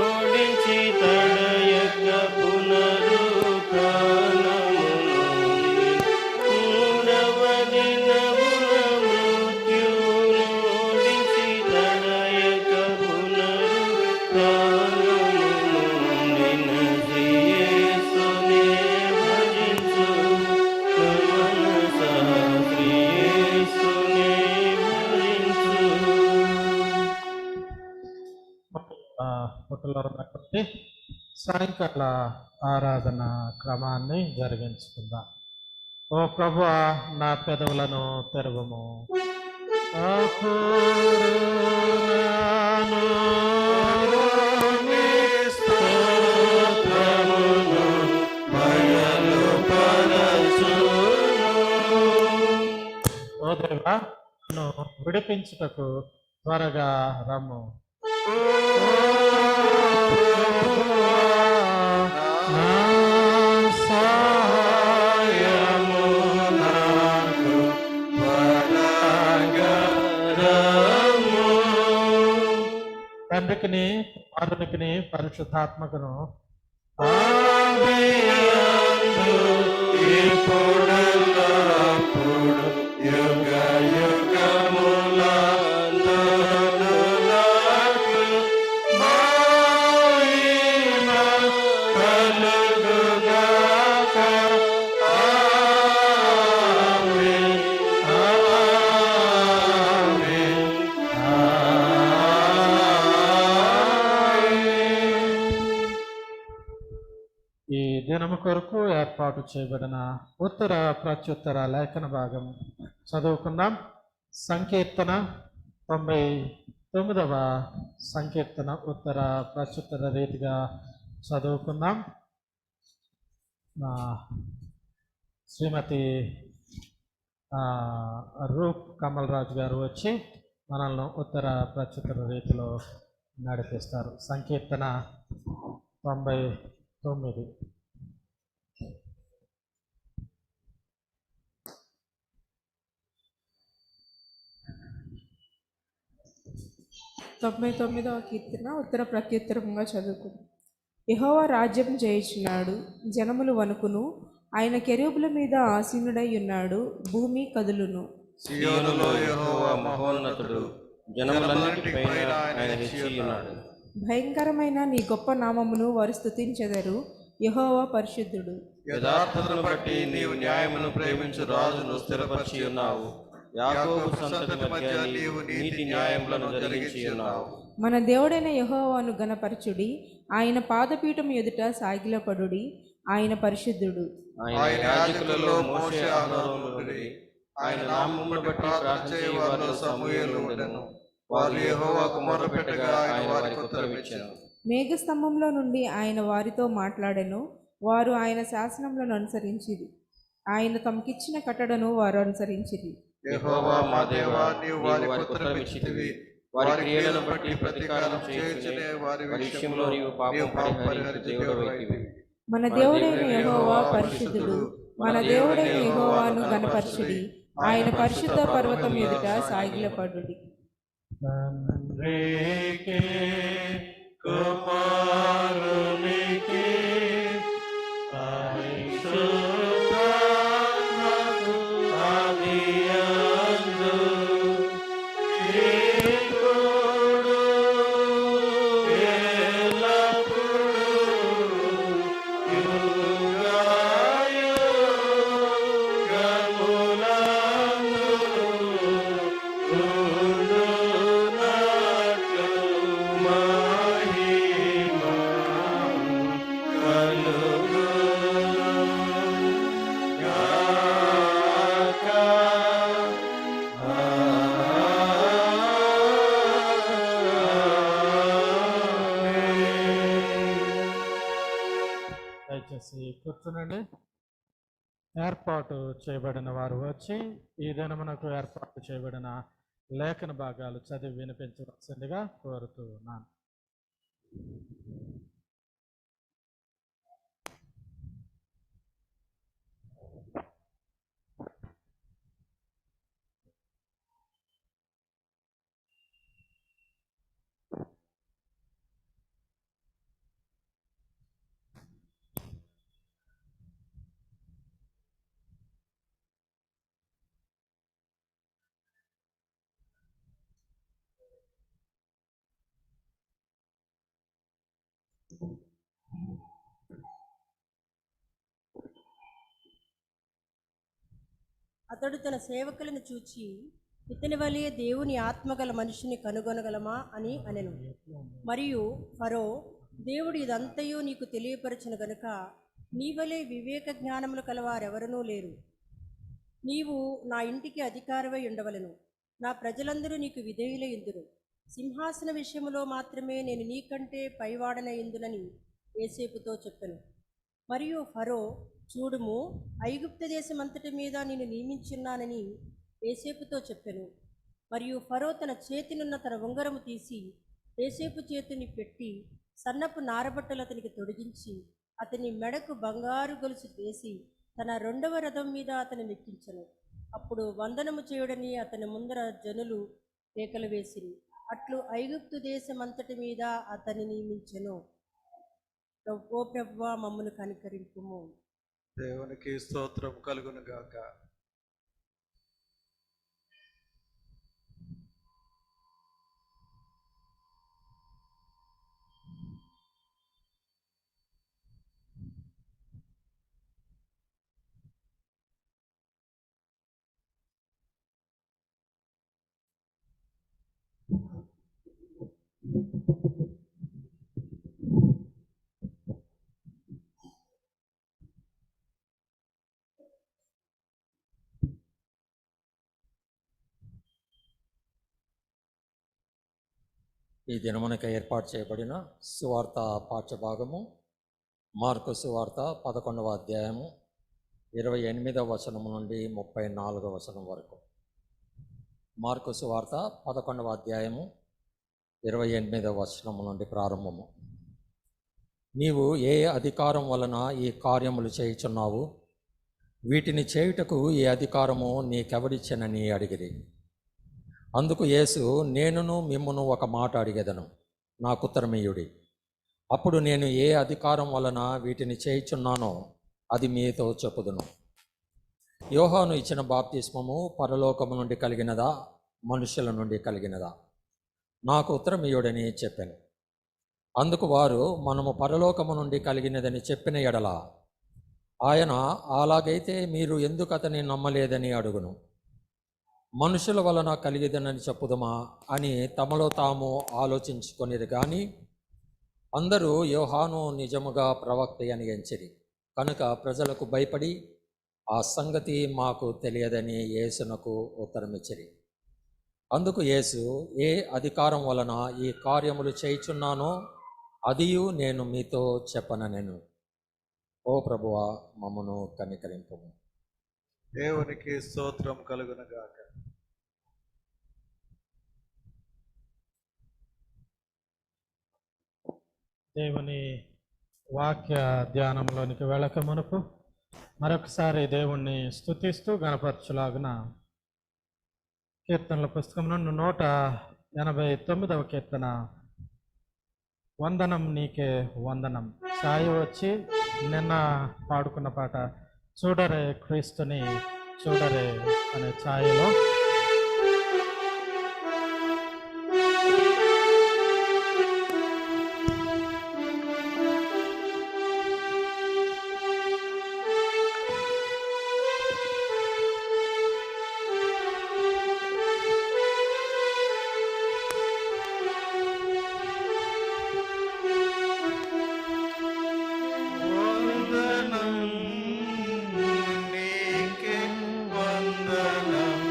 ఓడించి తడయక పునరుత్థానమును మూడవ దినమున మృత్యునోడించి తడయక పునరుత్థానమును నినసి యేసునే భజించు మనసా శ్రీ యేసునే భజించు. పుట్టలో ఉన్నటువంటి సాయంకాల ఆరాధన క్రమాన్ని జరిగించుకుందాం. ఓ ప్రభువా, నా పెదవులను తెరవము. ఓ దేవా, నన్ను విడిపించుటకు త్వరగా రమ్ము. తండ్రికిని కుమారునికిని పరిశుద్ధాత్మకును యుగ యుగముల ఈ దినము కొరకు ఏర్పాటు చేయబడిన ఉత్తర ప్రత్యుత్తర లేఖన భాగం చదువుకుందాం. సంకీర్తన 99వ సంకీర్తన ఉత్తర ప్రత్యుత్తర రీతిగా చదువుకుందాం. శ్రీమతి రూప్ కమల్ రాజు గారు వచ్చి మనల్ని ఉత్తర ప్రత్యుత్తర రీతిలో నడిపిస్తారు. సంకీర్తన 99. తొంభై 99వ కీర్తన ఉత్తర ప్రత్యుత్తరంగా చదువుకుంది. యెహోవా రాజ్యం చేయుచున్నాడు, జనములు వణుకును. ఆయన కెరూబుల మీద ఆసీనుడై ఉన్నాడు, భూమి కదులును. సియోనులో యెహోవా మహోన్నతుడు, జనములన్నిటిపైన ఆయన హెచ్చియున్నాడు. భయంకరమైన నీ గొప్ప నామమును వారు స్తుతించెదరు. యెహోవా పరిశుద్ధుడు. యథార్థతను బట్టి నీవు న్యాయమును ప్రేమించు రాజును స్థిరపరిచి ఉన్నావు. యాకోబు సంతతి మధ్య నీవు నీతి న్యాయములను జరిగించి ఉన్నావు. మన దేవుడైన యెహోవాను గణపరచుడి, ఆయన పాదపీఠం ఎదుట సాగిలపడుడి. ఆయన పరిశుద్ధుడు. ఆయన యాజకులలో మోషే అహరోనులు ఉండిరి. ఆయన నామమును బట్టి ప్రార్థించే వారిలో సమూయేలు ఉండెను. వారు యెహోవాకు మొర్రపెట్టగా ఆయన వారికి ఉత్తరమిచ్చెను. మేఘస్తంభంలో నుండి ఆయన వారితో మాట్లాడెను. వారు ఆయన శాసనములను అనుసరించిరి. ఆయన తమకిచ్చిన కట్టడను వారు అనుసరించిరి. యెహోవా మా దేవా, నీవు వారికి ఉత్తరమిచ్చితివి. వారి క్రియలను బట్టి ప్రతీకారం చేయుచునే వారి విషయంలో నీవు పాపం పరిహరించు దేవుడవైతివి. మన దేవుడైన యెహోవా పరిశుద్ధుడు. మన దేవుడైన యెహోవాను గణపరచుడి, ఆయన పరిశుద్ధ పర్వతం ఎదుట సాగిలపడుడి. తండ్రికి కుమారునికి పరిశుద్ధాత్మకు ఆదియందు ఇప్పుడు ఎల్లప్పుడూ దయచేసి కూర్చునండి. ఏర్పాటు చేయబడిన వారు వచ్చి ఈ దినమునకు ఏర్పాటు చేయబడిన లేఖన భాగాలు చదివి వినిపించవలసిందిగా కోరుతున్నాను. అతడు తన సేవకులను చూచి, ఇతని వలె దేవుని ఆత్మగల మనిషిని కనుగొనగలమా అని అనెను. మరియు ఫరో, దేవుడు ఇదంతయు నీకు తెలియపరచును గనుక నీ వలె వివేక జ్ఞానములు కలవారెవరనూ లేరు. నీవు నా ఇంటికి అధికారివై ఉండవలెను. నా ప్రజలందరూ నీకు విధేయులయుందురు. సింహాసన విషయములో మాత్రమే నేను నీకంటే పైవాడనయుందునని యోసేపుతో చెప్పెను. మరియు ఫరో, చూడుము, ఐగుప్తు దేశమంతటి మీద నేను నియమించున్నానని యోసేపుతో చెప్పెను. మరియు ఫరో తన చేతినున్న తన ఉంగరము తీసి యోసేపు చేతిని పెట్టి సన్నపు నారబట్టలు అతనికి తొడిగించి అతని మెడకు బంగారు గొలుసు వేసి తన 2వ రథం మీద అతను నెక్కించెను. అప్పుడు వందనము చేయుడని అతని ముందర జనులు కేకలు వేసిరి. అట్లు ఐగుప్తు దేశమంతటి మీద అతని నియమించెను. ఓ ప్రభువా, మమ్మను కనికరింపుము. దేవునికి స్తోత్రం కలుగును గాక. ఈ దినమునకు ఏర్పాటు చేయబడిన సువార్త పాఠ్యభాగము మార్కు సువార్త 11వ అధ్యాయము 28వ వచనము నుండి 34వ వచనం వరకు. మార్కు సువార్త 11వ అధ్యాయము 28వ వచనము నుండి ప్రారంభము. నీవు ఏ అధికారం వలన ఈ కార్యములు చేయుచున్నావు? వీటిని చేయుటకు ఈ అధికారము నీకెవడిచ్చెనని అడిగిరి. అందుకు యేసు, నేనును మిమ్మును ఒక మాట అడిగెదను, నాకుత్తరమియ్యుడి. అప్పుడు నేను ఏ అధికారం వలన వీటిని చేయుచున్నానో అది మీతో చెప్పుదును. యోహాను ఇచ్చిన బాప్తిస్మము పరలోకము నుండి కలిగినదా, మనుషుల నుండి కలిగినదా? నాకు ఉత్తరమియ్యుడని చెప్పాను. అందుకు వారు, మనము పరలోకము నుండి కలిగినదని చెప్పిన ఎడల ఆయన, అలాగైతే మీరు ఎందుకు అతన్ని నమ్మలేదని అడుగును. మనుషుల వలన కలిగిదనని చెప్పుదమా అని తమలో తాము ఆలోచించుకొనిరు. కానీ అందరూ యోహాను నిజముగా ప్రవక్త అని ఎంచిరి కనుక ప్రజలకు భయపడి ఆ సంగతి మాకు తెలియదని యేసునకు ఉత్తరమిచ్చిరి. అందుకు యేసు, ఏ అధికారం వలన ఈ కార్యములు చేయుచున్నానో అదియు నేను మీతో చెప్పననెను. ఓ ప్రభువా, మమ్మను కనికరింపుము. దేవునికి స్తోత్రం కలుగును గాక. దేవుని వాక్య ధ్యానంలోనికి వెళ్ళక మునుపు మరొకసారి దేవుణ్ణి స్తుతిస్తూ గణపరచులాగున కీర్తనల పుస్తకం నుండి 189వ కీర్తన, వందనం నీకే వందనం. సాయి వచ్చి నిన్న పాడుకున్న పాట చూడరే క్రీస్తుని చూడరే అనే ఛాయలో వందనం నీకే వందనం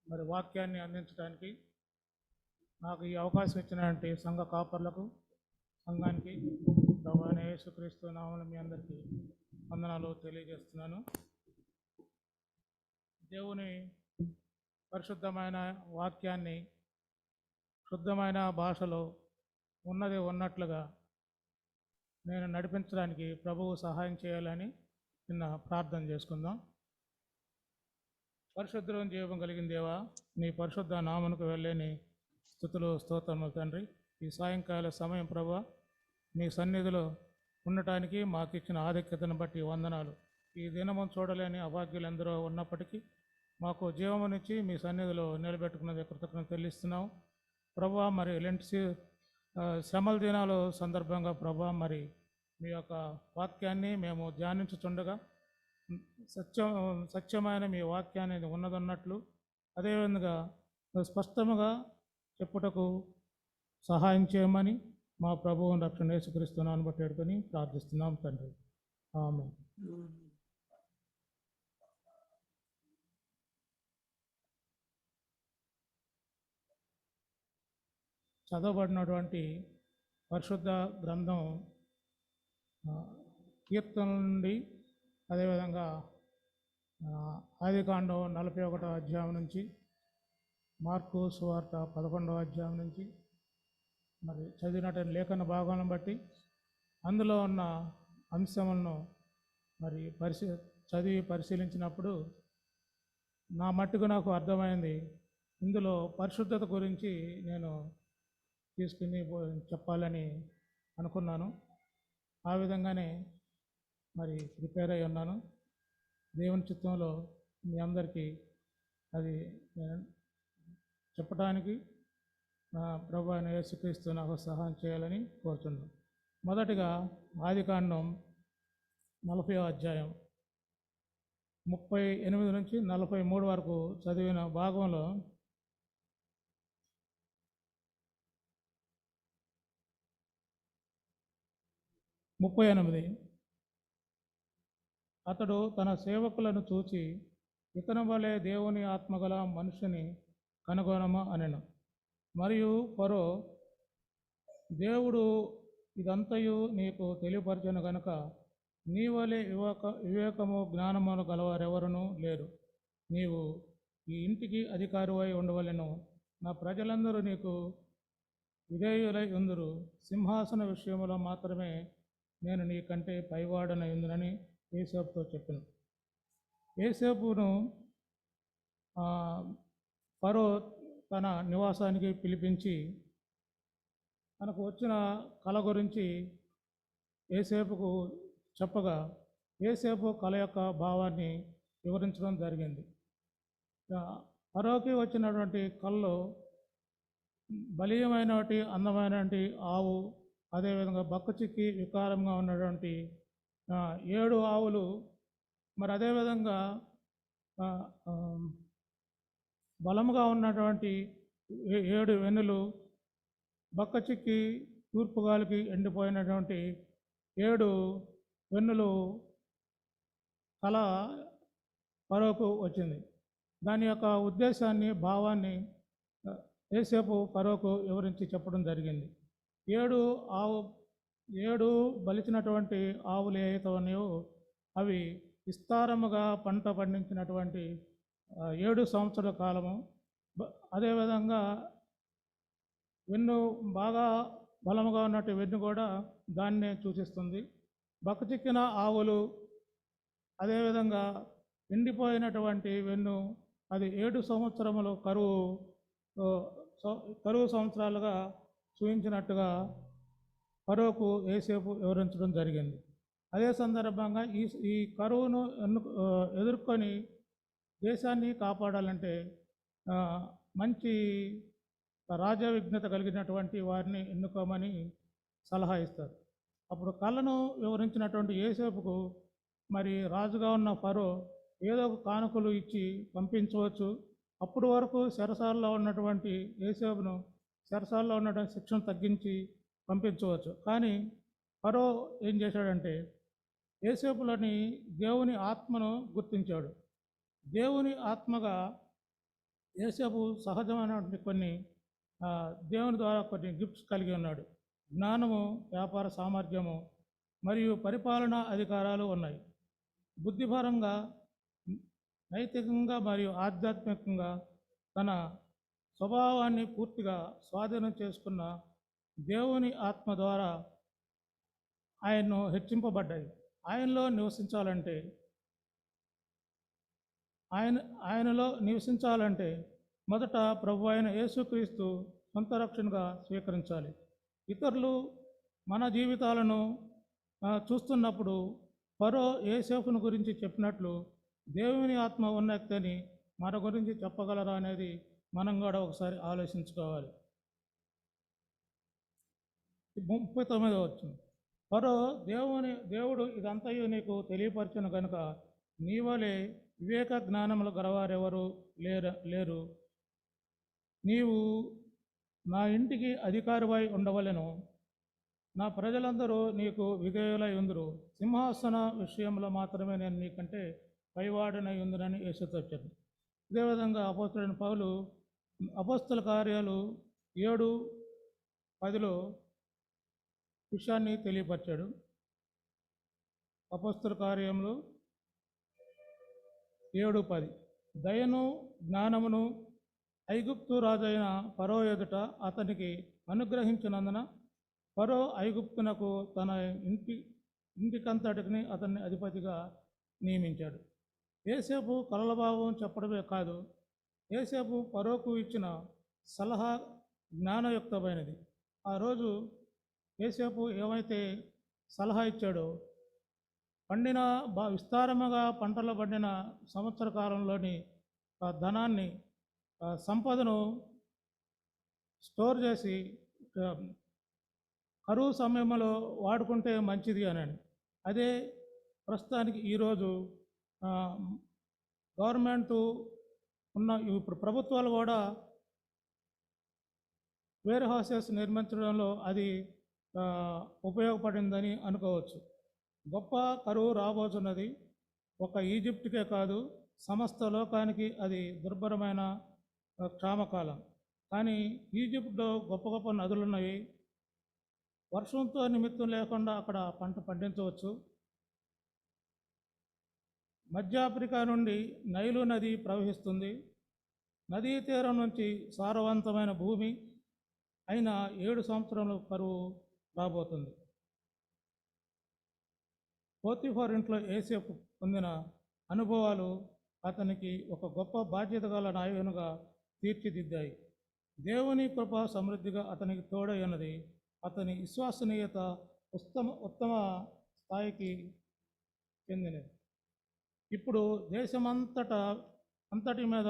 మరి వాక్యాన్ని అందించడానికి నాకు ఈ అవకాశం ఇచ్చినటువంటి సంఘ కాపర్లకు, సంఘానికి ప్రభువైన యేసుక్రీస్తు నామమున మీ అందరికీ వందనాలు తెలియజేస్తున్నాను. దేవుని పరిశుద్ధమైన వాక్యాన్ని శుద్ధమైన భాషలో ఉన్నది ఉన్నట్లుగా నేను నడిపించడానికి ప్రభువు సహాయం చేయాలని నిన్న ప్రార్థన చేసుకుందాం. పరిశుద్ధం జీవం కలిగిన దేవా, నీ పరిశుద్ధ నామమునకు వెళ్ళేని స్తుతులు స్తోత్రములు తండ్రి. ఈ సాయంకాల సమయం ప్రభువా, మీ సన్నిధిలో ఉండటానికి మాకు ఇచ్చిన ఆధిక్యతను బట్టి వందనాలు. ఈ దినము చూడలేని అభాగ్యులు ఎందరో ఉన్నప్పటికీ మాకు జీవమునిచ్చి మీ సన్నిధిలో నిలబెట్టుకున్నది కృతజ్ఞతలు చెల్లిస్తున్నాము ప్రభువా. మరి లెంట్ శ్రమల దినాలు సందర్భంగా ప్రభువా, మరి మీ యొక్క వాక్యాన్ని మేము ధ్యానించుచుండగా సత్యమైన మీ వాక్యాన్ని ఉన్నదన్నట్లు అదేవిధంగా స్పష్టముగా చెప్పుటకు సహాయం చేయమని మా ప్రభువుని రక్షణ యేసుక్రీస్తునామమున బట్టి వేడుకొని ప్రార్థిస్తున్నాం తండ్రి. ఆమేన్. చదవబడినటువంటి పరిశుద్ధ గ్రంథం కీర్తనల నుండి, అదేవిధంగా ఆదికాండం 41వ అధ్యాయం నుంచి, మార్కు సువార్త 11వ అధ్యాయం నుంచి మరి చదివినటువంటి లేఖన భాగాలను బట్టి అందులో ఉన్న అంశములను మరి చదివి పరిశీలించినప్పుడు నా మట్టుకు నాకు అర్థమైంది. ఇందులో పరిశుద్ధత గురించి నేను తీసుకుని చెప్పాలని అనుకున్నాను. ఆ విధంగానే మరి ప్రిపేర్ అయి ఉన్నాను. దేవుని చిత్తంలో మీ అందరికీ అది నేను చెప్పడానికి నా ప్రభు అయిన యేసుక్రీస్తు నాకు సహాయం చేయాలని కోరుతున్నాను. మొదటిగా ఆదికాండం 40వ అధ్యాయం 38 నుంచి 43 వరకు చదివిన భాగంలో అతడు తన సేవకులను చూచి, ఇతని వలె దేవుని ఆత్మగల మనుషుని కనుగొనమా అనెను. మరియు ఫరో, దేవుడు ఇదంతయు నీకు తెలియపరచను గనుక నీ వలె వివేకము జ్ఞానమును గలవారెవరునూ లేరు. నీవు ఈ ఇంటికి అధికారివై ఉండవలెను. నా ప్రజలందరూ నీకు విధేయులై ఉందురు. సింహాసన విషయంలో మాత్రమే నేను నీకంటే పైవాడనై ఉందునని యోసేపుతో చెప్పాను. యోసేపును ఫరో తన నివాసానికి పిలిపించి తనకు వచ్చిన కళ గురించి యోసేపుకు చెప్పగా యోసేపు కళ యొక్క భావాన్ని వివరించడం జరిగింది. ఫరోకి వచ్చినటువంటి కళలో బలీయమైనటువంటి అందమైనటువంటి ఆవు, అదేవిధంగా బక్కచిక్కి వికారంగా ఉన్నటువంటి 7 ఆవులు, మరి అదేవిధంగా బలముగా ఉన్నటువంటి 7 వెన్నులు, బక్కచిక్కి తూర్పుగాలికి ఎండిపోయినటువంటి 7 వెన్నులు కళ ఫరోకు వచ్చింది. దాని యొక్క ఉద్దేశాన్ని, భావాన్ని యోసేపు ఫరోకు వివరించి చెప్పడం జరిగింది. 7 బలిచినటువంటి ఆవులు ఏవైతే ఉన్నాయో అవి విస్తారముగా పంట పండించినటువంటి 7 సంవత్సరాల కాలము. అదేవిధంగా వెన్ను బాగా బలముగా ఉన్నట్టు వెన్ను కూడా దాన్నే సూచిస్తుంది. బక్కచిక్కిన ఆవులు, అదేవిధంగా ఎండిపోయినటువంటి వెన్ను, అది 7 సంవత్సరములు కరువు సంవత్సరాలుగా చూపించినట్టుగా ఫరోకు యోసేపు వివరించడం జరిగింది. అదే సందర్భంగా ఈ కరువును ఎదుర్కొని దేశాన్ని కాపాడాలంటే మంచి రాజవిజ్ఞత కలిగినటువంటి వారిని ఎన్నుకోమని సలహా ఇస్తారు. అప్పుడు కళను వివరించినటువంటి యోసేపుకు మరి రాజుగా ఉన్న ఫరో ఏదో ఒక కానుకలు ఇచ్చి పంపించవచ్చు. అప్పుడు వరకు చెరసాలలో ఉన్నటువంటి యోసేపును చెరసాలలో ఉన్నటువంటి శిక్షను తగ్గించి పంపించవచ్చు. కానీ ఫరో ఏం చేశాడంటే యోసేపులోని దేవుని ఆత్మను గుర్తించాడు. దేవుని ఆత్మగా యేసేపు సహజమైనటువంటి కొన్ని దేవుని ద్వారా కొన్ని గిఫ్ట్స్ కలిగి ఉన్నాడు. జ్ఞానము, వ్యాపార సామర్థ్యము మరియు పరిపాలనా అధికారాలు ఉన్నాయి. బుద్ధిపరంగా, నైతికంగా మరియు ఆధ్యాత్మికంగా తన స్వభావాన్ని పూర్తిగా స్వాధీనం చేసుకున్న దేవుని ఆత్మ ద్వారా ఆయన్ను హెచ్చింపబడ్డాయి. ఆయనలో నివసించాలంటే మొదట ప్రభు అయిన యేసుక్రీస్తు సొంత రక్షణగా స్వీకరించాలి. ఇతరులు మన జీవితాలను చూస్తున్నప్పుడు ఫరో యోసేపును గురించి చెప్పినట్లు దేవుని ఆత్మ ఉన్న వ్యక్తిని మన గురించి చెప్పగలరా అనేది మనం కూడా ఒకసారి ఆలోచించుకోవాలి. 39వ వచనం, ఫరో దేవుడు ఇదంతయు నీకు తెలియపరచను గనుక నీవలే వివేక జ్ఞానములు గలవారెవరు లేరు. నీవు నా ఇంటికి అధికారివై ఉండవలెను. నా ప్రజలందరూ నీకు విధేయులై ఉందురు. సింహాసన విషయంలో మాత్రమే నేను నీకంటే పైవాడనై ఉందునని యేసుతో చెప్పాను. ఇదేవిధంగా అపోస్తలుడైన పౌలు అపోస్తల కార్యాలు 7:10 విషయాన్ని తెలియపరిచాడు. అపోస్తల కార్యములు 7:10 దయను జ్ఞానమును ఐగుప్తు రాజైన ఫరో ఎదుట అతనికి అనుగ్రహించినందున ఫరో ఐగుప్తునకు తన ఇంటికంతటిని అతన్ని అధిపతిగా నియమించాడు. యోసేపు కలల భావం చెప్పడమే కాదు, యోసేపు ఫరోకు ఇచ్చిన సలహా జ్ఞానయుక్తమైనది. ఆ రోజు యోసేపు ఏమైతే సలహా ఇచ్చాడో, విస్తారముగా పంటలు పండిన సంవత్సర కాలంలోని ధనాన్ని, సంపదను స్టోర్ చేసి కరువు సమయంలో వాడుకుంటే మంచిది అని. అదే ప్రస్తుతానికి ఈరోజు గవర్నమెంటు ఇప్పుడు ప్రభుత్వాలు కూడా వేర్ హౌసెస్ నిర్మించడంలో అది ఉపయోగపడిందని అనుకోవచ్చు. గొప్ప కరువు రాబోతున్నది. ఒక ఈజిప్ట్కే కాదు, సమస్త లోకానికి అది దుర్భరమైన క్షామకాలం. కానీ ఈజిప్ట్లో గొప్ప గొప్ప నదులున్నాయి. వర్షంతో నిమిత్తం లేకుండా అక్కడ పంట పండించవచ్చు. మధ్య ఆఫ్రికా నుండి నైలు నది ప్రవహిస్తుంది. నదీ తీరం నుంచి సారవంతమైన భూమి అయిన 7 సంవత్సరాల కరువు రాబోతుంది. పోతిఫర్ ఇంట్లో యోసేపు పొందిన అనుభవాలు అతనికి ఒక గొప్ప బాధ్యత గల నాయకునిగా తీర్చిదిద్దాయి. దేవుని కృప సమృద్ధిగా అతనికి తోడైనది. అతని విశ్వసనీయత ఉత్తమ స్థాయికి చెందినది. ఇప్పుడు అంతటి మీద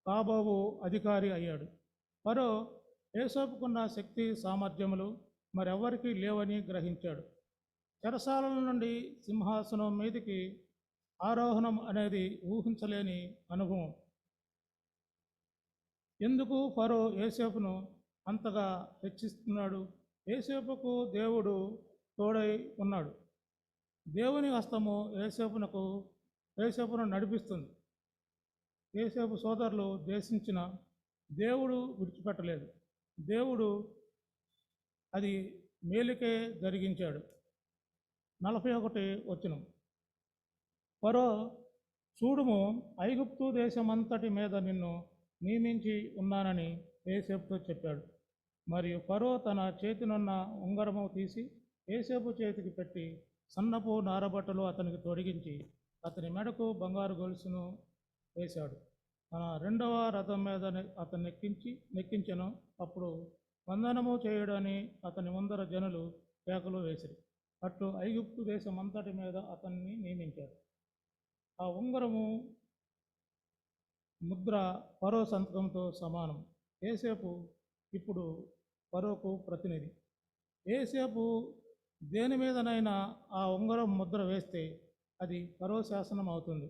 కాబోవు అధికారి అయ్యాడు. ఫరో యోసేపుకున్న శక్తి సామర్థ్యములు మరెవ్వరికీ లేవని గ్రహించాడు. చెరసాల నుండి సింహాసనం మీదికి ఆరోహణం అనేది ఊహించలేని అనుభవం. ఎందుకు ఫరో యోసేపును అంతగా హెచ్చిస్తున్నాడు? యోసేపుకు దేవుడు తోడై ఉన్నాడు. దేవుని హస్తము యోసేపును నడిపిస్తుంది. యోసేపు సోదరులు దేశించిన దేవుడు విడిచిపెట్టలేదు. దేవుడు అది మేలుకే జరిగించాడు. 41 వచనం, ఫరో చూడుము, ఐగుప్తు దేశమంతటి మీద నిన్ను నియమించి ఉన్నానని యోసేపుతో చెప్పాడు. మరియు ఫరో తన చేతినున్న ఉంగరము తీసి యోసేపు చేతికి పెట్టి సన్నపు నారబట్టలు అతనికి తొడిగించి అతని మెడకు బంగారు గొలుసును వేశాడు. తన 2వ రథం మీద అతన్ని నెక్కించెను. అప్పుడు వందనము చేయడని అతని ముందర జనులు కేకలు వేసిరి. అట్లు ఐగుప్తు దేశమంతటి మీద అతన్ని నియమించాడు. ఆ ఉంగరము ముద్ర ఫరో సంతకంతో సమానం. యోసేపు ఇప్పుడు ఫరోకు ప్రతినిధి. యోసేపు దేని మీదనైనా ఆ ఉంగరం ముద్ర వేస్తే అది ఫరో శాసనం అవుతుంది.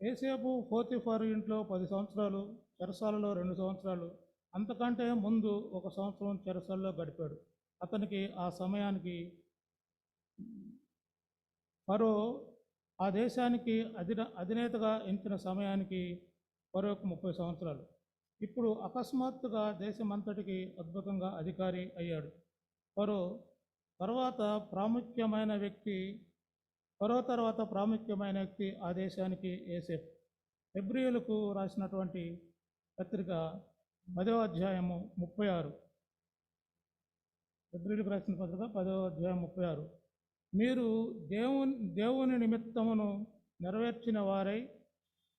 యోసేపు పోతిఫర్ ఇంట్లో 10 సంవత్సరాలు, చెరసాలలో 2 సంవత్సరాలు, అంతకంటే ముందు 1 సంవత్సరం చెరసాలలో గడిపాడు. అతనికి ఆ సమయానికి ఫరో ఆ దేశానికి అధినేతగా ఎంచిన సమయానికి ఫరోకు 30 సంవత్సరాలు. ఇప్పుడు అకస్మాత్తుగా దేశమంతటికి అద్భుతంగా అధికారి అయ్యాడు. ఫరో తర్వాత ప్రాముఖ్యమైన వ్యక్తి ఆ దేశానికి యోసేపు. హెబ్రీయులకు రాసినటువంటి పత్రిక 10వ అధ్యాయము 36. హెబ్రీయులకు రాసిన పత్రిక 10వ అధ్యాయం 36. మీరు దేవుని నిమిత్తమును నెరవేర్చిన వారై,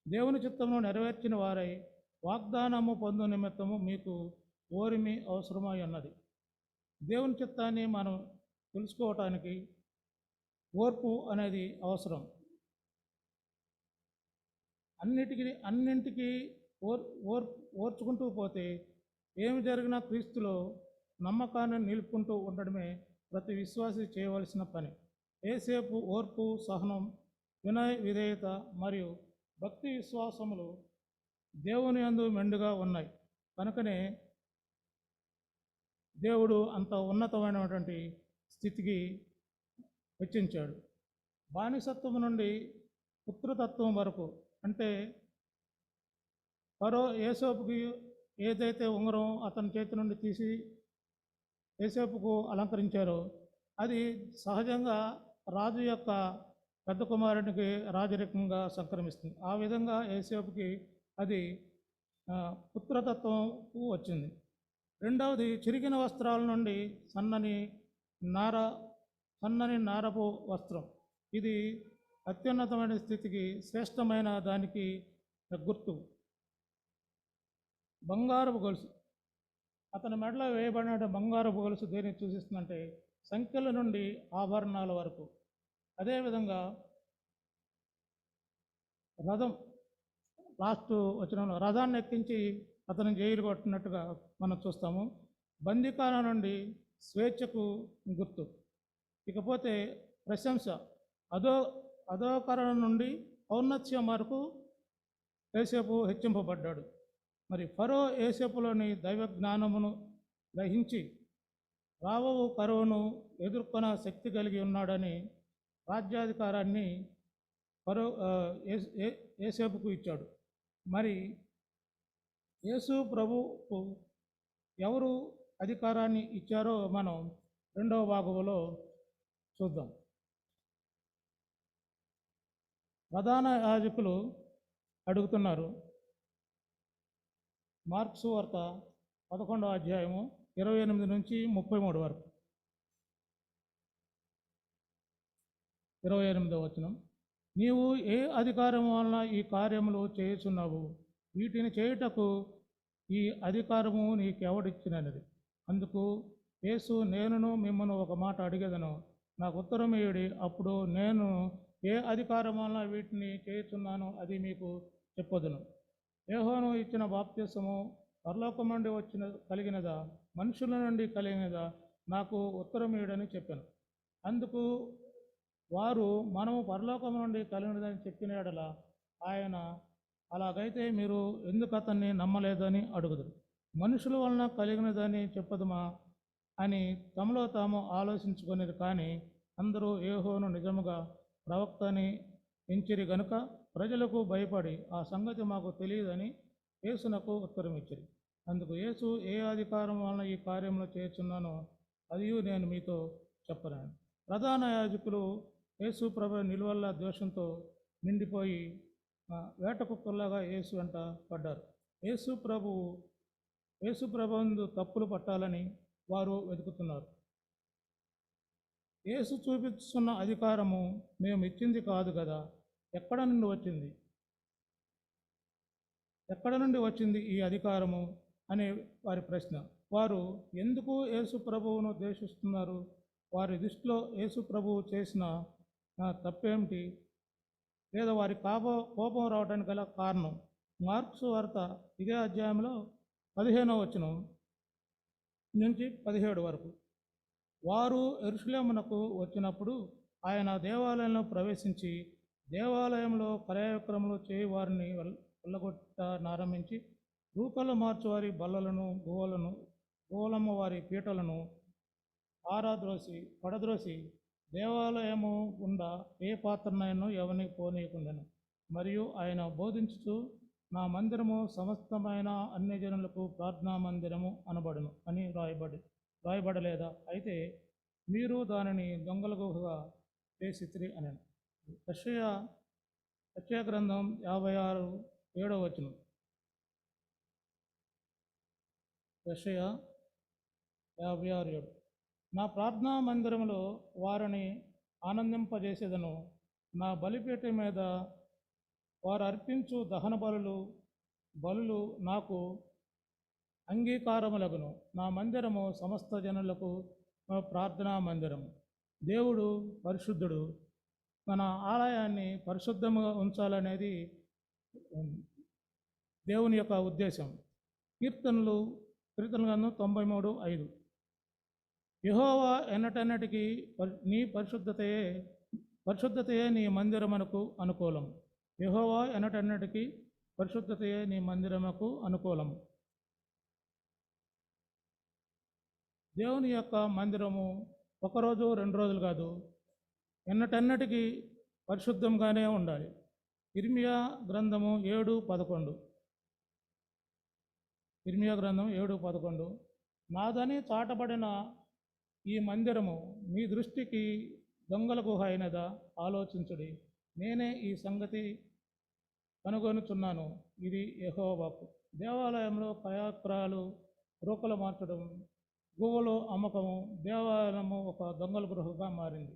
దేవుని చిత్తమును నెరవేర్చిన వారై వాగ్దానము పొందు నిమిత్తము మీకు ఓరిమి అవసరమై ఉన్నది. దేవుని చిత్తాన్ని మనం తెలుసుకోవటానికి ఓర్పు అనేది అవసరం. అన్నింటికి ఓర్చుకుంటూ పోతే ఏమి జరిగినా క్రీస్తులో నమ్మకాన్ని నిలుపుకుంటూ ఉండడమే ప్రతి విశ్వాసి చేయవలసిన పని. యేసేపు ఓర్పు, సహనం, వినయ విధేయత మరియు భక్తి విశ్వాసములు దేవుని యందు మెండుగా ఉన్నాయి. కనుకనే దేవుడు అంత ఉన్నతమైనటువంటి స్థితికి హెచ్చించాడు. బానిసత్వం నుండి పుత్రతత్వం వరకు, అంటే ఫరో యోసేపుకి ఏదైతే ఉంగరం అతని చేతి నుండి తీసి యోసేపుకు అలంకరించారో అది సహజంగా రాజు యొక్క పెద్ద కుమారునికి రాజరికంగా సంక్రమిస్తుంది. ఆ విధంగా యోసేపుకి అది పుత్రతత్వంకు వచ్చింది. రెండవది, చిరిగిన వస్త్రాల నుండి సన్నని నారపు వస్త్రం. ఇది అత్యున్నతమైన స్థితికి, శ్రేష్టమైన దానికి గుర్తు. బంగారపు గొలుసు, అతని మెడలో వేయబడిన బంగారపు గొలుసు దేన్ని సూచిస్తుందంటే సంఖ్యల నుండి ఆభరణాల వరకు. అదేవిధంగా రథం, లాస్ట్ వచనంలో రథాన్ని ఎక్కించి అతను జైలు కొట్టినట్టుగా మనం చూస్తాము. బందికాల నుండి స్వేచ్ఛకు గుర్తు. ఇకపోతే ప్రశంస, అధోకరణ నుండి ఔన్నత్యం వరకు యోసేపు హెచ్చింపబడ్డాడు. మరి ఫరో యోసేపులోని దైవ జ్ఞానమును గ్రహించి రాబోవు కరువును ఎదుర్కొన్న శక్తి కలిగి ఉన్నాడని రాజ్యాధికారాన్ని ఫరో యోసేపుకు ఇచ్చాడు. మరి యేసు ప్రభువుకు ఎవరు అధికారాన్ని ఇచ్చారో మనం రెండవ భాగంలో చూద్దాం. ప్రధాన యాజకులు అడుగుతున్నారు. మార్కు సువార్త 11వ అధ్యాయము 28 నుంచి 33 వరకు. 28వ వచనం, నీవు ఏ అధికారం వలన ఈ కార్యములు చేయుచున్నావు? వీటిని చేయుటకు ఈ అధికారము నీకెవడిచ్చినది? అందుకు యేసు, నేనును మిమ్మను ఒక మాట అడిగేదను, నాకు ఉత్తరమేయుడి, అప్పుడు నేను ఏ అధికారం వలన వీటిని చేయుచున్నానో అది మీకు చెప్పదును. యోహాను ఇచ్చిన బాప్తిసము పరలోకం నుండి కలిగినదా, మనుషుల నుండి కలిగినదా? నాకు ఉత్తరమేయుడని చెప్పాను. అందుకు వారు, మనము పరలోకం నుండి కలిగినదని చెప్పిన యెడల ఆయన, అలాగైతే మీరు ఎందుకు అతన్ని నమ్మలేదని అడుగుదురు. మనుషుల వలన కలిగినదని చెప్పదుమా అని తమలో తాము ఆలోచించుకునేది. కానీ అందరూ యోహాను నిజముగా ప్రవక్త అని ఎంచిరి గనుక ప్రజలకు భయపడి ఆ సంగతి మాకు తెలియదని యేసునకు ఉత్తరం ఇచ్చిరి. అందుకు యేసు, ఏ అధికారం వలన ఈ కార్యంలో చేస్తున్నానో అది నేను మీతో చెప్పలేను. ప్రధాన యాజకులు యేసు ప్రభు నిలువల్ల ద్వేషంతో నిండిపోయి వేట కుక్కల్లాగా యేసు వెంట పడ్డారు. యేసు ప్రభువుందు తప్పులు పట్టాలని వారు వెతుకుతున్నారు. యేసు చూపిస్తున్న అధికారము మేము ఇచ్చింది కాదు కదా, ఎక్కడ నుండి వచ్చింది ఈ అధికారము అనే వారి ప్రశ్న. వారు ఎందుకు యేసు ప్రభువును ద్వేషిస్తున్నారు? వారి దృష్టిలో యేసు ప్రభువు చేసిన తప్పేమిటి? లేదా వారి కోపం రావడానికి గల కారణం? మార్కు సువార్త ఇదే అధ్యాయంలో 15వ వచనం నుంచి 17 వరకు. వారు యెరూషలేమునకు వచ్చినప్పుడు ఆయన దేవాలయంలో ప్రవేశించి దేవాలయంలో క్రయవిక్రయములు చేయి వారిని వెళ్ళగొట్టారంభించి రూకలు మార్చువారి బల్లలను, గోవలమ్మ వారి పీటలను పడద్రోసి దేవాలయము గుండా ఏ పాత్రనైనా ఎవరికి పోనీయకుండాను. మరియు ఆయన బోధించుతూ, నా మందిరము సమస్తమైన అన్ని జనులకు ప్రార్థనా మందిరము అనబడును అని రాయబడలేదా? అయితే మీరు దానిని దొంగల గుహగా చేసితిరి అని. యెషయా గ్రంథం 56:7. యెషయా 56:7. నా ప్రార్థనా మందిరములో వారిని ఆనందింపజేసేదను. నా బలిపీఠ మీద వారు అర్పించు దహన బలులు నాకు అంగీకారములగును. నా మందిరము సమస్త జనులకు ప్రార్థనా మందిరము. దేవుడు పరిశుద్ధుడు. మన ఆలయాన్ని పరిశుద్ధంగా ఉంచాలనేది దేవుని యొక్క ఉద్దేశం. కీర్తన గ్రంథం 93:5. యెహోవా ఎన్నటన్నటికీ నీ పరిశుద్ధతయే నీ మందిరమునకు అనుకూలం. యెహోవా ఎన్నటన్నటికీ పరిశుద్ధతయే నీ మందిరమునకు అనుకూలం. దేవుని యొక్క మందిరము ఒకరోజు 2 రోజులు కాదు, ఎన్నటన్నటికీ పరిశుద్ధంగానే ఉండాలి. ఇర్మియా గ్రంథము 7:11. ఇర్మియా గ్రంథం 7:11. నాదని చాటబడిన ఈ మందిరము మీ దృష్టికి దొంగల గుహ అయినదా? ఆలోచించుడి. నేనే ఈ సంగతి కనుగొనుచున్నాను. ఇది యెహోవా వాక్కు. దేవాలయంలో కయాక్రాలు, రూకలు మార్చడం, గువ్వలు అమ్మకము, దేవాలయము ఒక దొంగల గృహగా మారింది.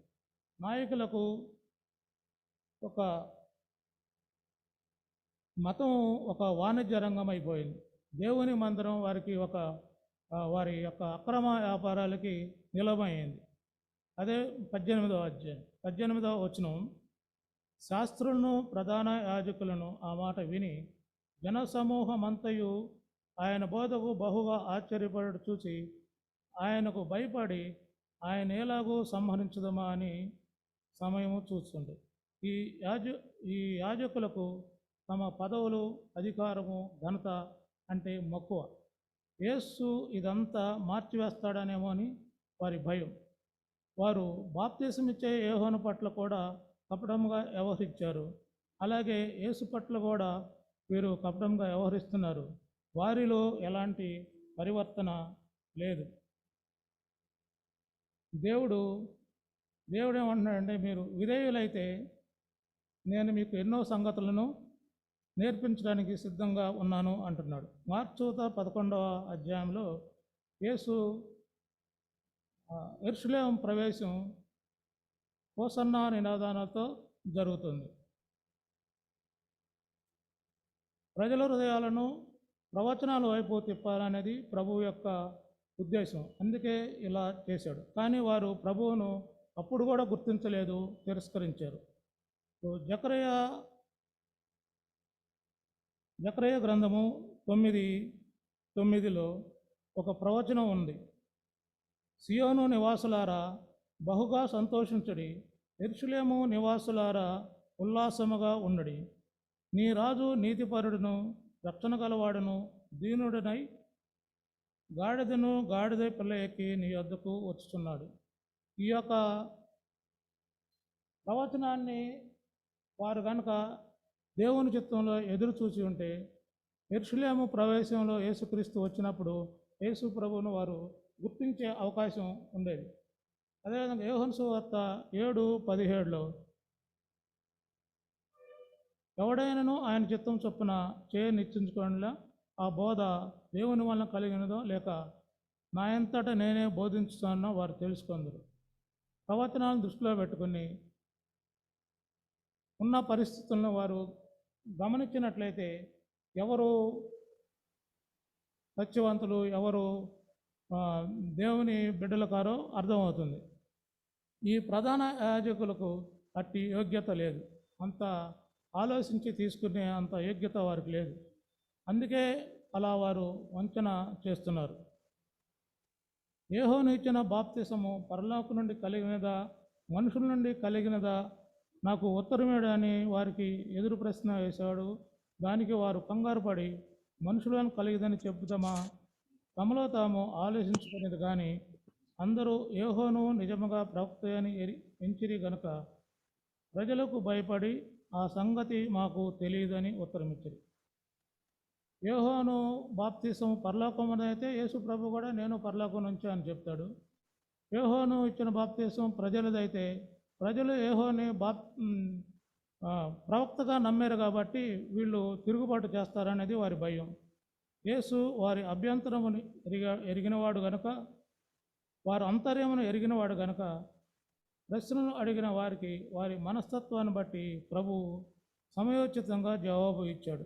నాయకులకు ఒక మతం ఒక వాణిజ్య రంగం అయిపోయింది. దేవుని మందిరం వారి యొక్క అక్రమ వ్యాపారాలకి నిలవమైంది. అదే 18వ అధ్యాయం 18వ వచనం. శాస్త్రులను ప్రధాన యాజకులను ఆ మాట విని జనసమూహమంతయు ఆయన బోధకు బహుగా ఆశ్చర్యపడు చూసి ఆయనకు భయపడి ఆయన ఎలాగూ సంహరించదమా అని సమయము చూస్తుండే. ఈ యాజకులకు తమ పదవులు, అధికారము, ఘనత అంటే మక్కువ. యేసు ఇదంతా మార్చివేస్తాడనేమో అని వారి భయం. వారు బాప్తిసమిచ్చే యోహాను పట్ల కూడా కపటంగా వ్యవహరించారు. అలాగే యేసు పట్ల కూడా వీరు కపటంగా వ్యవహరిస్తున్నారు. వారిలో ఎలాంటి పరివర్తన లేదు. దేవుడు ఏమంటున్నాడంటే, మీరు విధేయులైతే నేను మీకు ఎన్నో సంగతులను నేర్పించడానికి సిద్ధంగా ఉన్నాను అంటున్నాడు. మార్కు 11వ అధ్యాయంలో యేసు యెరూషలేము ప్రవేశం హోసన్నా నినాదాలతో జరుగుతుంది. ప్రజల హృదయాలను ప్రవచనాల వైపు తిప్పాలనేది ప్రభువు యొక్క ఉద్దేశం. అందుకే ఇలా చేశాడు. కానీ వారు ప్రభువును అప్పుడు కూడా గుర్తించలేదు, తిరస్కరించారు. జకర్యా గ్రంథము 9:9లో ఒక ప్రవచనం ఉంది. సియోను నివాసులారా బహుగా సంతోషించుడి, యెరూషలేము నివాసులారా ఉల్లాసముగా ఉండుడి. నీ రాజు నీతిపరుడును రక్షణ గలవాడును దీనుడనై గాడిద పిల్ల ఎక్కి నీ వద్దకు వచ్చుతున్నాడు. ఈ యొక్క ప్రవచనాన్ని వారు కనుక దేవుని చిత్తంలో ఎదురు చూసి ఉంటే యెరూషలేము ప్రవేశంలో యేసుక్రీస్తు వచ్చినప్పుడు యేసు ప్రభువును వారు గుర్తించే అవకాశం ఉండేది. అదేవిధంగా యోహాను సువార్త 7:17లో ఎవడైనను ఆయన చిత్తం చొప్పున నిశ్చయించుకోనిలా ఆ బోధ దేవుని వలన కలిగినదో లేక నా అంతట నేనే బోధించుతానో వారు తెలుసుకుందరు. ప్రవచనాలను దృష్టిలో పెట్టుకుని ఉన్న పరిస్థితులను వారు గమనించినట్లయితే ఎవరు సత్యవంతులు, ఎవరు దేవుని బిడ్డల కారో అర్థమవుతుంది. ఈ ప్రధాన యాజకులకు అట్టి యోగ్యత లేదు. అంత ఆలోచించి తీసుకునే అంత యోగ్యత వారికి లేదు. అందుకే అలా వారు వంచన చేస్తున్నారు. యోహాను ఇచ్చిన బాప్తిసము పరలోకం నుండి కలిగినదా, మనుషుల నుండి కలిగినదా, నాకు ఉత్తరమేడని వారికి ఎదురు ప్రశ్న వేశాడు. దానికి వారు కంగారు పడి మనుషులను కలిగిదని చెబుతామా, తమలో తాము ఆలోచించుకునేది కానీ అందరూ యోహాను నిజముగా ప్రవక్త అని ఎంచిరి గనుక ప్రజలకు భయపడి ఆ సంగతి మాకు తెలియదని ఉత్తరమిచ్చారు. యోహాను బాప్తిసం పరలోకమునైతే యేసు ప్రభు కూడా నేను పరలోకం నుంచి అని చెప్తాడు. యోహాను ఇచ్చిన బాప్తిసం ప్రజలదైతే ప్రజలు యోహాన్ని ప్రవక్తగా నమ్మారు కాబట్టి వీళ్ళు తిరుగుబాటు చేస్తారనేది వారి భయం. యేసు వారి అభ్యంతరమును ఎరిగినవాడు గనుక, వారి అంతర్యమును ఎరిగినవాడు గనుక ప్రశ్నలు అడిగిన వారికి వారి మనస్తత్వాన్ని బట్టి ప్రభువు సమయోచితంగా జవాబు ఇచ్చాడు.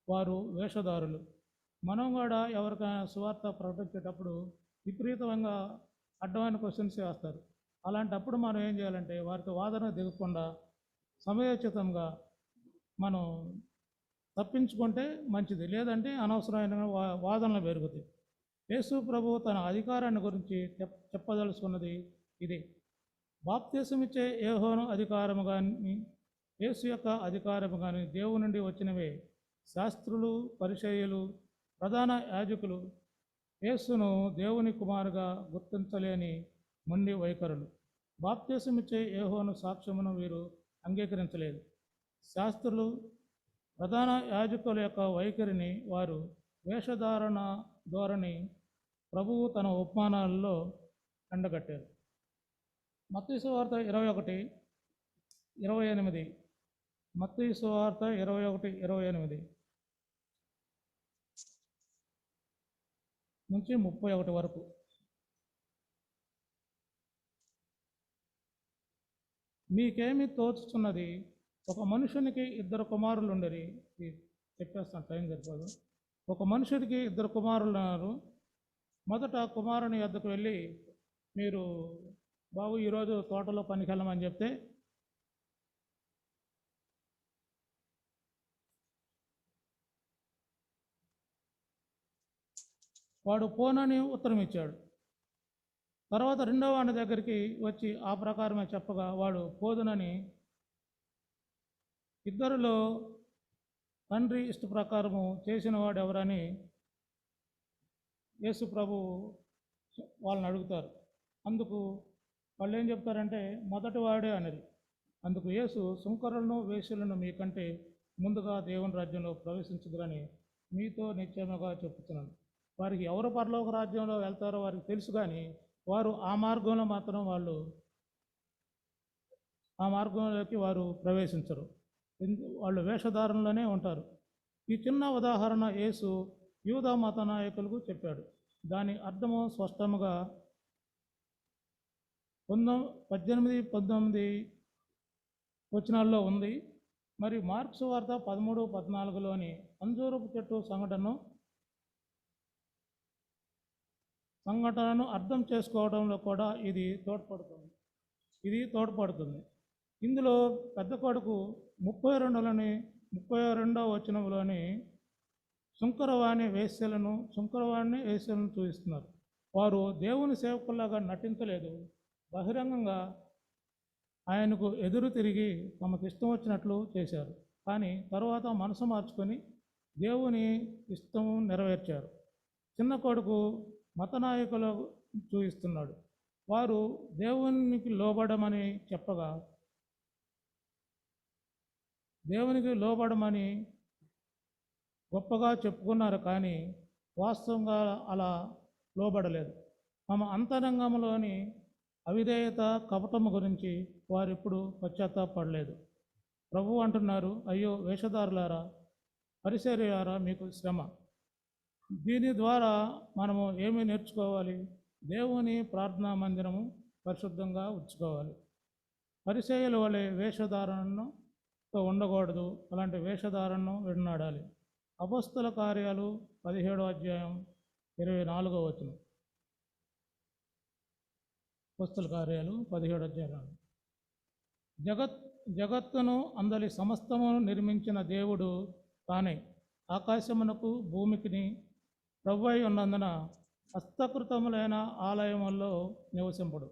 వారు వేషధారులు. మనం కూడా ఎవరికైనా సువార్త ప్రకటించేటప్పుడు విపరీతంగా అడ్డమైన క్వశ్చన్స్ వేస్తారు. అలాంటప్పుడు మనం ఏం చేయాలంటే వారికి వాదన దిగకుండా సమయోచితంగా మనం తప్పించుకుంటే మంచిది, లేదంటే అనవసరమైన వాదనలు పెరుగుతాయి. యేసు ప్రభు తన అధికారాన్ని గురించి చెప్పదలుచుకున్నది ఇది. బాప్తిసం ఇచ్చే యోహాను అధికారము కానీ యేసు యొక్క అధికారము కానీ దేవుని నుండి వచ్చినవే. శాస్త్రులు, పరిసయ్యులు, ప్రధాన యాజకులు యేసును దేవుని కుమారుగా గుర్తించలేని మొండి వైఖరులు. బాప్తిసం ఇచ్చే యోహాను సాక్ష్యమును వీరు అంగీకరించలేదు. శాస్త్రులు, ప్రధాన యాజకుల యొక్క వైఖరిని, వారు వేషధారణ ధోరణి ప్రభువు తన ఉపమానాలలో ఎండగట్టారు. మత్తయి సువార్త 21:28. మత్తయి సువార్త 21:28 నుంచి 31 వరకు. మీకేమి తోచుతున్నది? ఒక మనుషునికి 2 కుమారులు ఉండరి. చెప్పేస్తాను, టైం సరిపోదు. ఒక మనుషుడికి 2 కుమారులు ఉన్నారు. మొదట కుమారుని వద్దకు వెళ్ళి, మీరు బాబు ఈరోజు తోటలో పనికి వెళ్ళమని చెప్తే వాడు పోనని ఉత్తరం ఇచ్చాడు. తర్వాత రెండవ వాడి దగ్గరికి వచ్చి ఆ ప్రకారమే చెప్పగా వాడు పోదునని. ఇద్దరిలో తండ్రి ఇష్ట ప్రకారము చేసిన వాడు ఎవరని యేసు ప్రభు వాళ్ళని అడుగుతారు. అందుకు వాళ్ళు ఏం చెప్తారంటే మొదటి వాడే అనేది. అందుకు యేసు, సుంకరులను వేశ్యలను మీకంటే ముందుగా దేవుని రాజ్యంలో ప్రవేశించదురని మీతో నిశ్చయముగా చెప్తున్నాను. వారికి ఎవరు పరలోక రాజ్యంలో వెళ్తారో వారికి తెలుసు, కానీ వారు ఆ మార్గంలోకి వారు ప్రవేశించరు. వాళ్ళు వేషధారణలోనే ఉంటారు. ఈ చిన్న ఉదాహరణ యేసు యూదా మత నాయకులకు చెప్పాడు. దాని అర్థము స్పష్టముగా 18-19 వచనాల్లో ఉంది. మరి మార్కు సువార్త 13-14లోని అంజూరపు చెట్టు సంఘటనను అర్థం చేసుకోవడంలో కూడా ఇది తోడ్పడుతుంది. ఇందులో పెద్ద కొడుకు 32వ వచనంలోని సుంకరవాణి వేశ్యలను చూపిస్తున్నారు. వారు దేవుని సేవకుల్లాగా నటించలేదు. బహిరంగంగా ఆయనకు ఎదురు తిరిగి తమకు ఇష్టం వచ్చినట్లు చేశారు. కానీ తరువాత మనసు మార్చుకొని దేవుని ఇష్టం నెరవేర్చారు. చిన్న కొడుకు మత నాయకులు చూపిస్తున్నాడు. వారు దేవునికి లోబడమని చెప్పగా దేవునికి లోబడమని గొప్పగా చెప్పుకున్నారు, కానీ వాస్తవంగా అలా లోబడలేదు. తమ అంతరంగంలోని అవిధేయత, కపటము గురించి వారిప్పుడు పశ్చాత్తాపడలేదు. ప్రభువు అంటున్నారు, అయ్యో వేషధారులారా, పరిసయ్యులారా, మీకు శ్రమ. దీని ద్వారా మనము ఏమి నేర్చుకోవాలి? దేవుని ప్రార్థనా మందిరము పరిశుద్ధంగా ఉంచుకోవాలి. పరిసయ్యుల వలె వేషధారణతో ఉండకూడదు. అలాంటి వేషధారణను విడనాడాలి. అపొస్తల కార్యాలు 17వ అధ్యాయం 24వ వచనం. అపొస్తల కార్యాలు 17వ అధ్యాయం. జగత్తును అందలి సమస్తమును నిర్మించిన దేవుడు తానే. ఆకాశమునకు భూమికిని ప్రభువై ఉన్నందున హస్తకృతములైన ఆలయముల్లో నివసింపుడు.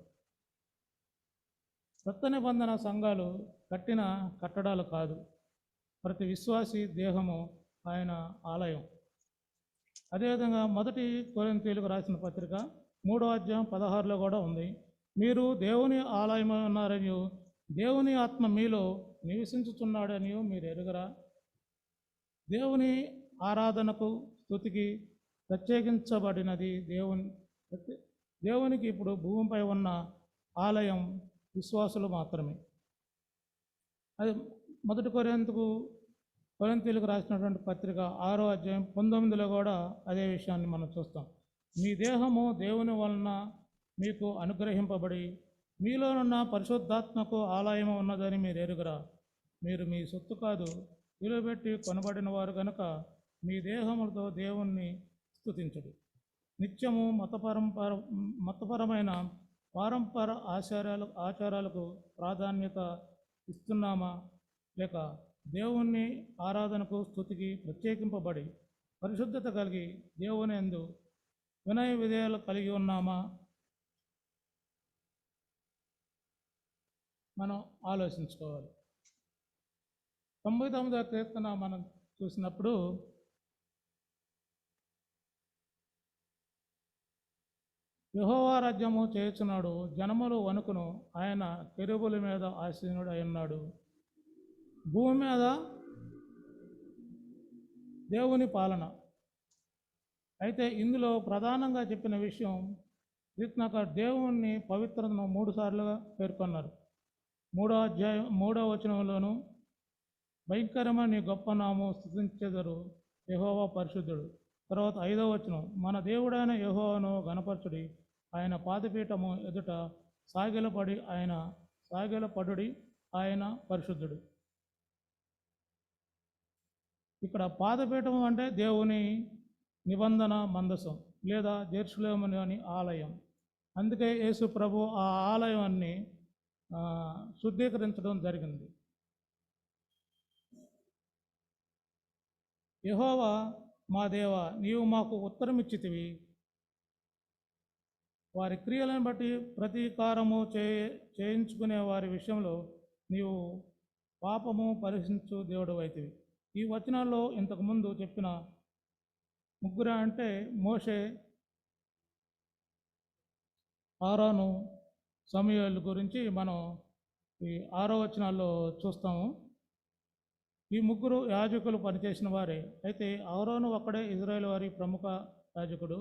కొత్త నిబంధన సంఘాలు కట్టిన కట్టడాలు కాదు. ప్రతి విశ్వాసి దేహము ఆయన ఆలయం. అదేవిధంగా 1 కొరింథీయులకు రాసిన పత్రిక 3:16 కూడా ఉంది. మీరు దేవుని ఆలయమై ఉన్నారని, దేవుని ఆత్మ మీలో నివసించుచున్నాడని మీరు ఎరుగరా? దేవుని ఆరాధనకు స్తుతికి ప్రత్యేకించబడినది దేవునికి ఇప్పుడు భూమిపై ఉన్న ఆలయం విశ్వాసులు మాత్రమే. అది 1 కొరింథీయులకు రాసినటువంటి పత్రిక 6:19 కూడా అదే విషయాన్ని మనం చూస్తాం. మీ దేహము దేవుని వలన మీకు అనుగ్రహింపబడి మీలోనున్న పరిశుద్ధాత్మకు ఆలయము ఉన్నదని మీరు ఎరుగరా? మీరు మీ సొత్తు కాదు, విలువబెట్టి కొనబడిన వారు గనుక మీ దేహములతో దేవుణ్ణి స్తుతించుడు. నిత్యము మతపరమైన పారంపర ఆచారాలకు ప్రాధాన్యత ఇస్తున్నామా, లేక దేవుణ్ణి ఆరాధనకు స్తుతికి ప్రత్యేకింపబడి పరిశుద్ధత కలిగి దేవుని యందు వినయ విధేయాలు కలిగి ఉన్నామా? మనం ఆలోచించుకోవాలి. 99వ కీర్తన మనం చూసినప్పుడు యెహోవా రాజ్యము చేయుచున్నాడు, జనములు వణుకును, ఆయన కెరూబుల మీద ఆసీనుడు అయ్యున్నాడు. భూమి మీద దేవుని పాలన. అయితే ఇందులో ప్రధానంగా చెప్పిన విషయం కీర్తనకారుడు దేవుణ్ణి పవిత్రతను 3 సార్లుగా పేర్కొన్నారు. 3వ వచనంలోను భయంకరమైన నీ గొప్ప నామము స్తుతించెదరు, యెహోవా పరిశుద్ధుడు. తర్వాత 5వ వచనం మన దేవుడైన యెహోవాను గణపరచుడి, ఆయన పాదపీఠము ఎదుట సాగిలపడుడి, ఆయన పరిశుద్ధుడు. ఇక్కడ పాదపీఠం అంటే దేవుని నిబంధన మందసం లేదా జెరూసలేములోని ఆలయం. అందుకే యేసు ప్రభు ఆ ఆలయాన్ని శుద్ధీకరించడం జరిగింది. యెహోవా మా దేవా, నీవు మాకు ఉత్తరమిచ్చితివి, వారి క్రియలను బట్టి ప్రతీకారము చేయించుకునే వారి విషయంలో నీవు పాపము పరిహరించు దేవుడు అయితివి. ఈ వచనాల్లో ఇంతకుముందు చెప్పిన ముగ్గురు అంటే మోషే, ఆరోను, సమూయేలు గురించి మనం ఈ 6వ వచనాల్లో చూస్తాము. ఈ ముగ్గురు యాజకులు పనిచేసిన వారే. అయితే ఆరోను ఒక్కడే ఇజ్రాయేల్ వారి ప్రముఖ యాజకుడు.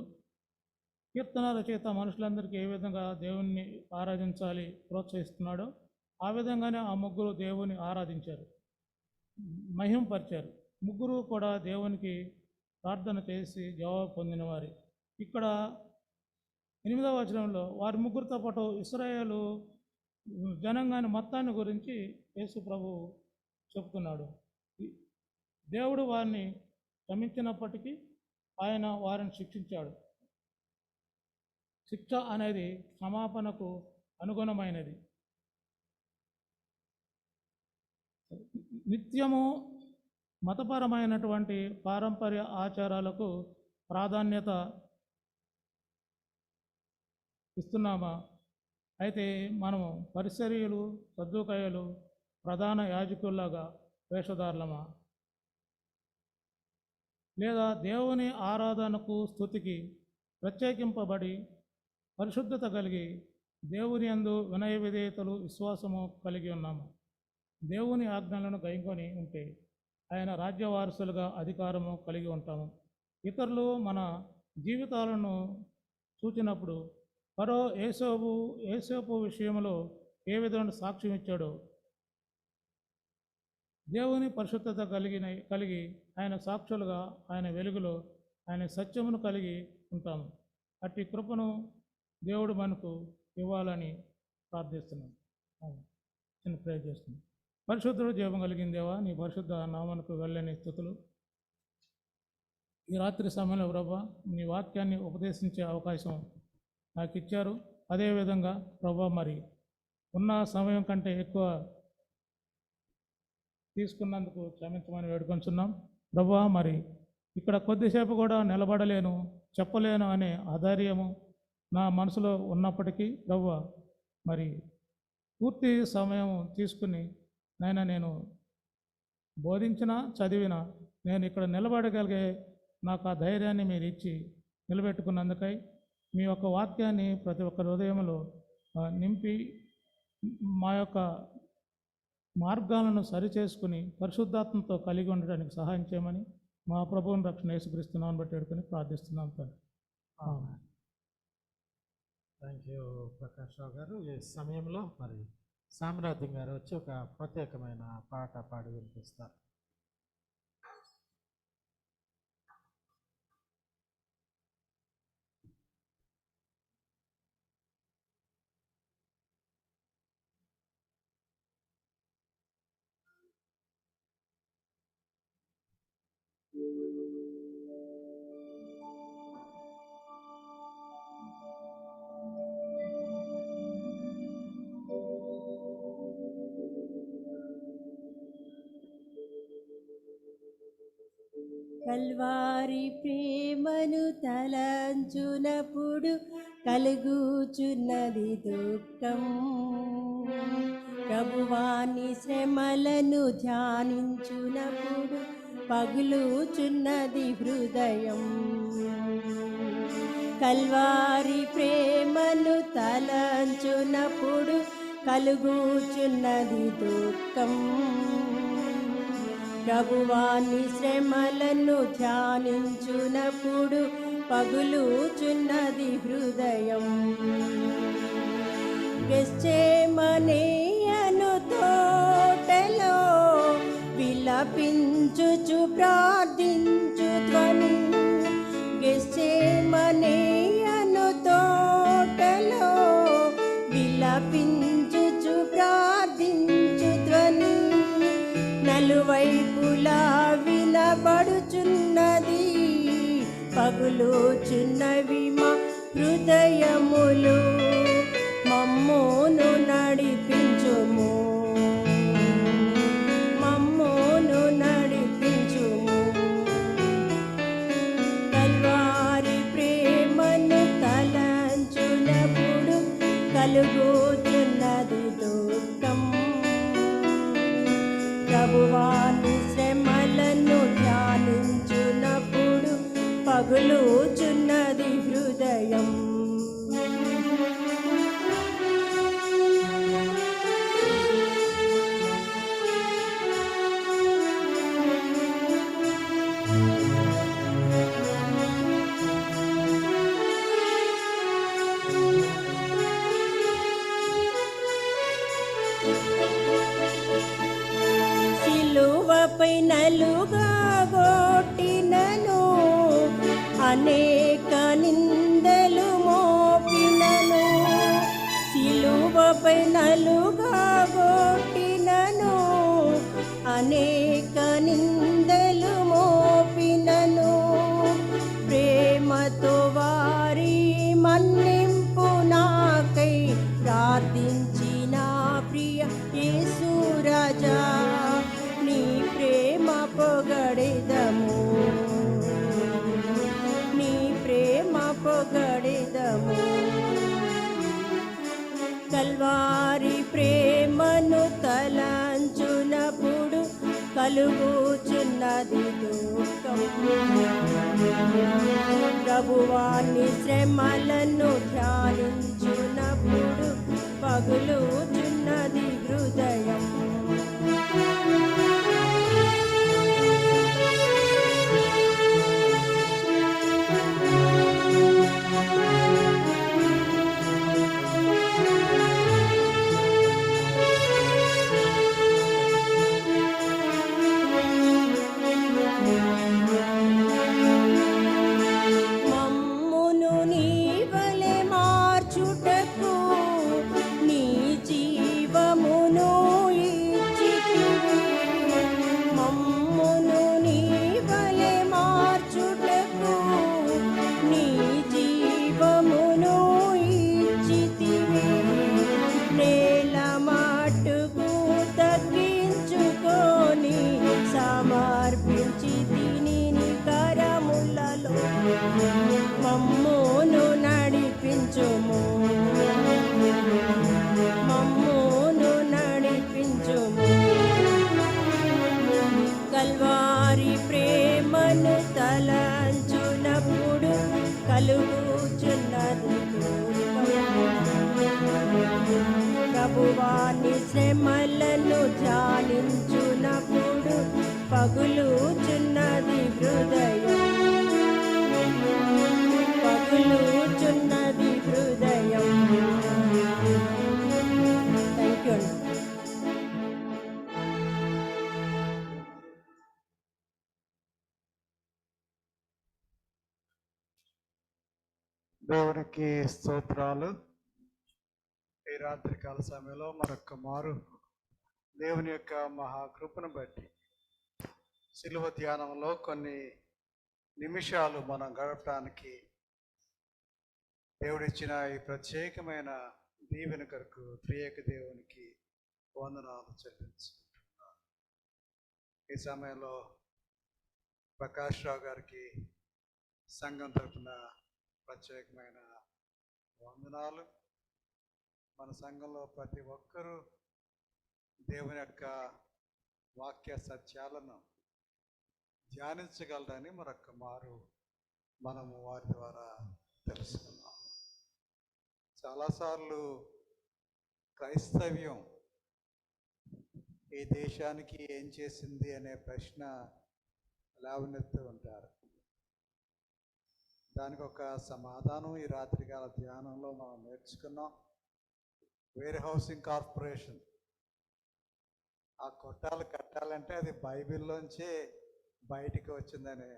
కీర్తన రచయిత మనుషులందరికీ ఏ విధంగా దేవుణ్ణి ఆరాధించాలి ప్రోత్సహిస్తున్నాడో ఆ విధంగానే ఆ ముగ్గురు దేవుని ఆరాధించారు, మహింపరిచారు. ముగ్గురు కూడా దేవునికి ప్రార్థన చేసి జవాబు పొందిన వారి. ఇక్కడ 8వ వచనంలో వారి ముగ్గురితో పాటు ఇశ్రాయేలు జనాంగాన్ని మొత్తాన్ని గురించి యేసు ప్రభు చెప్తున్నాడు. దేవుడు వారిని క్షమించినప్పటికీ ఆయన వారిని శిక్షించాడు. శిక్ష అనేది క్షమాపణకు అనుగుణమైనది. నిత్యము మతపరమైనటువంటి పారంపర్య ఆచారాలకు ప్రాధాన్యత ఇస్తున్నామా? అయితే మనము పరిసర్యులు, సద్దూకయ్యులు, ప్రధాన యాజకుల్లాగా వేషధారులమా? లేదా దేవుని ఆరాధనకు స్తుతికి ప్రత్యేకింపబడి పరిశుద్ధత కలిగి దేవుని యందు వినయ విధేయతలు విశ్వాసము కలిగి ఉన్నాము? దేవుని ఆజ్ఞలను గైకొని ఉంటే ఆయన రాజ్య వారసులుగా అధికారము కలిగి ఉంటాము. ఇతరులు మన జీవితాలను చూచినప్పుడు ఫరో యోసేపు విషయంలో ఏ విధమైన సాక్ష్యం ఇచ్చాడో దేవుని పరిశుద్ధత కలిగి ఆయన సాక్షులుగా, ఆయన వెలుగులో ఆయన సత్యమును కలిగి ఉంటాము. అట్టి కృపను దేవుడు మనకు ఇవ్వాలని ప్రార్థిస్తున్నాం. చిన్న ప్రేయర్ చేస్తున్నాం. పరిశుద్ధుడు, జీవం కలిగిన దేవా, నీ పరిశుద్ధ నామమునకు వెళ్ళని స్తుతులు. ఈ రాత్రి సమయంలో ప్రభా నీ వాక్యాన్ని ఉపదేశించే అవకాశం నాకు ఇచ్చారు. అదేవిధంగా ప్రభా మరి ఉన్న సమయం కంటే ఎక్కువ తీసుకున్నందుకు క్షమించమని వేడుకొంచున్నాం. ప్రభా మరి ఇక్కడ కొద్దిసేపు కూడా నిలబడలేను, చెప్పలేను అనే ఆధైర్యము నా మనసులో ఉన్నప్పటికీ ప్రభా మరి పూర్తి సమయం తీసుకుని నేను బోధించినా చదివినా నేను ఇక్కడ నిలబడగలిగే నాకు ఆ ధైర్యాన్ని మీరు ఇచ్చి నిలబెట్టుకున్నందుకై మీ యొక్క వాక్యాన్ని ప్రతి ఒక్క హృదయంలో నింపి మా యొక్క మార్గాలను సరిచేసుకుని పరిశుద్ధాత్మతో కలిగి ఉండడానికి సహాయం చేయమని మా ప్రభువుని రక్షణ యేసుక్రీస్తునామమున బట్టి వేడుకొని ప్రార్థిస్తున్నాం తండ్రి. ఆమేన్. థ్యాంక్ యూ ప్రకాష్ రావు గారు. ఈ సమయంలో మరి సామ్రాజ్యం గారు వచ్చి ఒక ప్రత్యేకమైన పాట పాడి వినిపిస్తారు. కల్వారి ప్రేమను తలంచునప్పుడు కలుగుచున్నది దుఃఖం. ప్రభువాని శ్రమలను ధ్యానించునప్పుడు పగులుచున్నది హృదయం. కల్వారి ప్రేమను తలంచునప్పుడు కలుగుచున్నది దుఃఖం. ప్రభువాని శ్రమలను ధ్యానించునప్పుడు పగులుచున్నది హృదయం. గెత్సేమనేయను తోటలో విలపించుచు ప్రార్థించు ధ్వని. గెత్సేమనేయను తోటలో విలపించుచు ప్రార్థించు ధ్వని. నలువైపులా వినబడుచున్నది, పగులుచున్నవి మా హృదయములు. మమ్మును నడిపించుము, మమ్మును నడిపించుము. కల్వారి ప్రేమను తలంచునప్పుడు కలుగుచున్నది దుఃఖం. ప్రభువాని శ్రమలను ధ్యానించునప్పుడు పగులుచున్నది హృదయం. సిలువపై నలుగా గొట్టినను, అనేక నిందలు మోపినను. సిలువపై నలుగా గొట్టినను, అనేక నిందలు మోపినను. ప్రేమతో వారి మన్నింపు నాకై ప్రార్థించిన ప్రియ యేసు రాజా, నీ ప్రేమ పొగడెదము, నీ ప్రేమ పొగడెదము. కల్వారి ప్రేమను తలంచునప్పుడు కలుగుచున్నది దుఃఖం. ప్రభువాని శ్రమలను ధ్యానించునప్పుడు పగులుచున్నది హృదయం. మమ్మును నీ వలె మార్చుటకు నీ జీవమును ఇచ్చితివి. మమ్మును నీ వలె మార్చుటకు నీ జీవమును ఇచ్చితివి. నేల మట్టుకు తగ్గించుకొని సమర్పించి తిని నీ కరములలో మమ్మును నడిపించుము, మమ్మును నడిపించుము. కల్వారి ప్రేమను తలంచునప్పుడు కలుగుచున్నది ప్రభువాని శ్రమలను ధ్యానించునప్పుడు పగులుచున్నది హృదయం పగులుచున్నది హృదయం. Thank you. దేవునికి స్తోత్రాలు. ఈ రాత్రికాల సమయంలో మరొక్క మారు దేవుని యొక్క మహాకృపను బట్టి శిలువ ధ్యానంలో కొన్ని నిమిషాలు మనం గడపడానికి దేవుడిచ్చిన ఈ ప్రత్యేకమైన దీవెన కొరకు త్రియేక దేవునికి వందనాలు చెల్లించుకుంటున్నాను. ఈ సమయంలో ప్రకాష్ రావు గారికి సంఘం తరఫున ప్రత్యేకమైన వందనాలు. మన సంఘంలో ప్రతి ఒక్కరూ దేవుని యొక్క వాక్య సత్యాలను ధ్యానించగలరని మరొక్క మారు మనము వారి ద్వారా తెలుసుకున్నాం. చాలాసార్లు క్రైస్తవ్యం ఈ దేశానికి ఏం చేసింది అనే ప్రశ్న లేవనెత్తు ఉంటారు. దానికి ఒక సమాధానం ఈ రాత్రికాల ధ్యానంలో మనం నేర్చుకున్నాం. వేర్ హౌసింగ్ కార్పొరేషన్ ఆ కొట్టాలు కట్టాలంటే అది బైబిల్లోంచే బయటికి వచ్చిందనే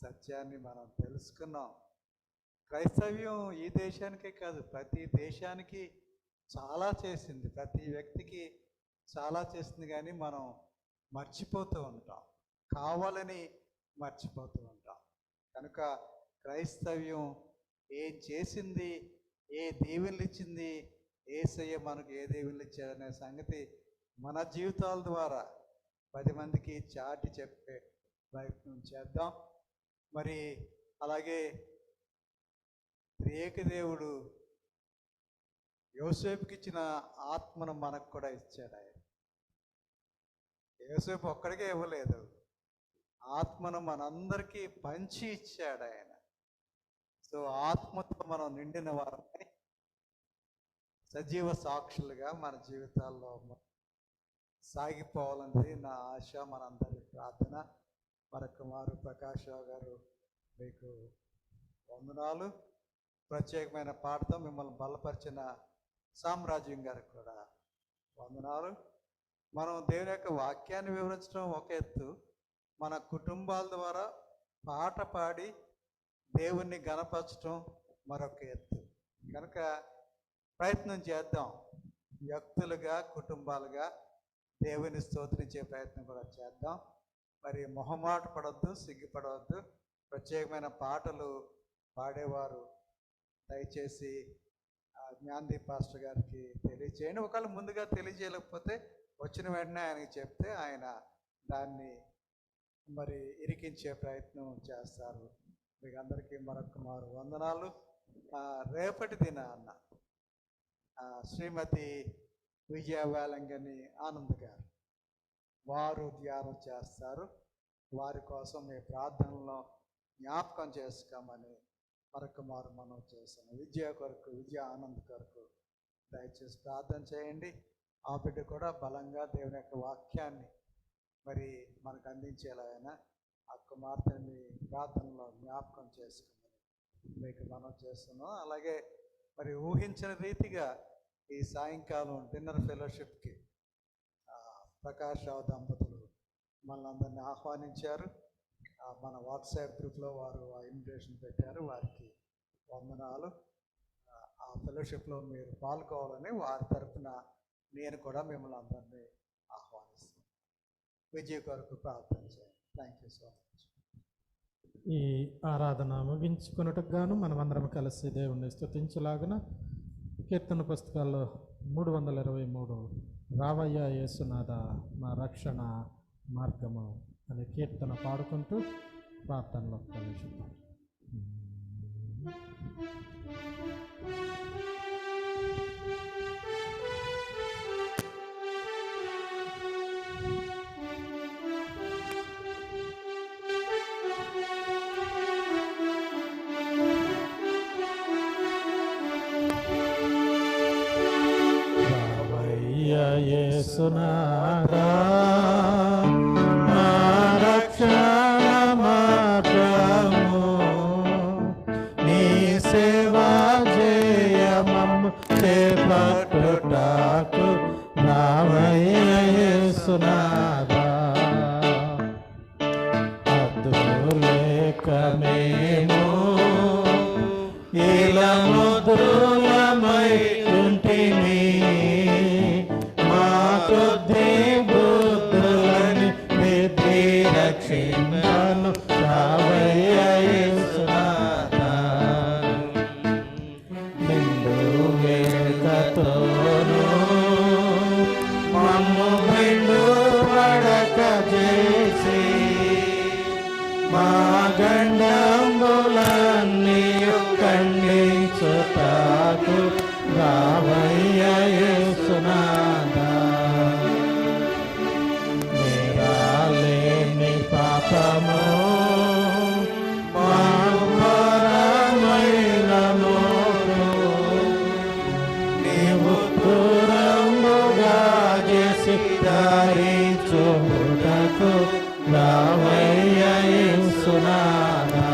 సత్యాన్ని మనం తెలుసుకున్నాం. క్రైస్తవ్యం ఈ దేశానికే కాదు, ప్రతి దేశానికి చాలా చేసింది, ప్రతి వ్యక్తికి చాలా చేసింది. కానీ మనం మర్చిపోతూ ఉంటాం, కావాలని మర్చిపోతూ ఉంటాం. కనుక క్రైస్తవ్యం ఏం చేసింది, ఏ దీవెనలు ఇచ్చింది, యేసయ్య మనకు ఏ దీవెనలు ఇచ్చాడనే సంగతి మన జీవితాల ద్వారా 10 మందికి చాటి చెప్పే ప్రయత్నం చేద్దాం. మరి అలాగే త్రియేక దేవుడు యోసేపుకి ఇచ్చిన ఆత్మను మనకు కూడా ఇచ్చాడు. ఆయన యోసేపు ఒక్కడికే ఇవ్వలేదు, ఆత్మను మనందరికీ పంచి ఇచ్చాడు ఆయన. సో ఆత్మతో మనం నిండిన వారిని సజీవ సాక్షులుగా మన జీవితాల్లో సాగిపోవాలన్నది నా ఆశ, మనందరి ప్రార్థన. మరొక మారు ప్రకాష్ రావు గారు మీకు వందనాలు. ప్రత్యేకమైన పాటతో మిమ్మల్ని బలపరిచిన సామ్రాజ్యం గారికి కూడా వందనాలు. మనం దేవుని యొక్క వాక్యాన్ని వివరించడం ఒక ఎత్తు, మన కుటుంబాల ద్వారా పాట పాడి దేవుణ్ణి గణపరచడం మరొక ఎత్తు. కనుక ప్రయత్నం చేద్దాం, వ్యక్తులుగా కుటుంబాలుగా దేవుని స్తోత్రించే ప్రయత్నం కూడా చేద్దాం. మరి మొహమాట పడవద్దు, సిగ్గుపడవద్దు. ప్రత్యేకమైన పాటలు పాడేవారు దయచేసి జ్ఞానదీప్ పాస్టర్ గారికి తెలియజేయండి. ఒకవేళ ముందుగా తెలియజేయలేకపోతే వచ్చిన వెంటనే ఆయనకి చెప్తే ఆయన దాన్ని మరి ఇరికించే ప్రయత్నం చేస్తారు. మీకు అందరికీ మరొక మారు వందనాలు. రేపటి దినాన్న శ్రీమతి విజయ వేలంగని ఆనంద్ గారు వారు ధ్యానం చేస్తారు. వారి కోసం మీ ప్రార్థనలో జ్ఞాపకం చేసుకోమని మరొక మారు మనం చేస్తాం. విజయ కొరకు, విజయ ఆనంద్ కొరకు దయచేసి ప్రార్థన చేయండి. ఆ బిడ్డ కూడా బలంగా దేవుని యొక్క వాక్యాన్ని మరి మనకు అందించేలాగైనా ఆ కుమార్తెని ప్రార్థనలో జ్ఞాపకం చేసుకోమని మీకు మనం చేస్తున్నాం. అలాగే మరి ఊహించిన రీతిగా ఈ సాయంకాలం డిన్నర్ ఫెలోషిప్కి ప్రకాష్ రావు దంపతులు మనల్ని అందరినీ ఆహ్వానించారు. మన వాట్సాప్ గ్రూప్లో వారు ఆ ఇన్విటేషన్ పెట్టారు. వారికి వందనాలు. ఆ ఫెలోషిప్లో మీరు పాల్గొవాలని వారి తరఫున నేను కూడా మిమ్మల్ని అందరినీ ఆహ్వానిస్తున్నాను. విజయ కొరకు ప్రార్థన చేయండి. Thank you so much. ఈ ఆరాధన ముగించుకున్నట్టుకు గాను మనమందరం కలిసి దేవుణ్ణి స్తుతించలాగున కీర్తన పుస్తకాల్లో 323 రావయ్య యేసునాథ మా రక్షణ మార్గము అనే కీర్తన పాడుకుంటూ ప్రార్థనలో ప్రవేశిద్దాం. యేసునాథా మా రక్షణ మార్గము నీ సేవా జయమము చేపట్టుటకు రావయ్య యేసునాథా అద్దులేక మేము ఇలముద్రులమై ఉంటిమి మా కొద్ది బుద్ధులని విధి రక్షింపను రావయ్య యేసునాథా నిండు వేడుకతోను మమ్ము వెండు పడక చేసి మా గండంబులన్నీయు ఖండించుటకు రావయ్య యేసునాథా నేరాలేని పాపము మా పరమైన మోపు నీవు దూరముగా చేసి ధరించుటకు రావయ్య యేసునాథా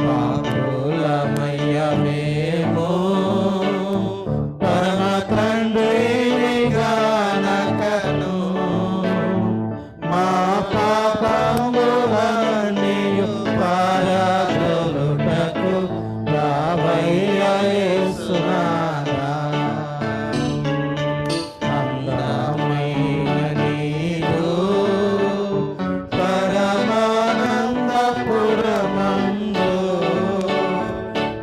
పాపులమయ్య మేము పరమ తండ్రిని గానకను మా పాపములన్నీయు పారదొలుటకు రావయ్య యేసునాథా అందమైన నీరు పరమానందపురమందు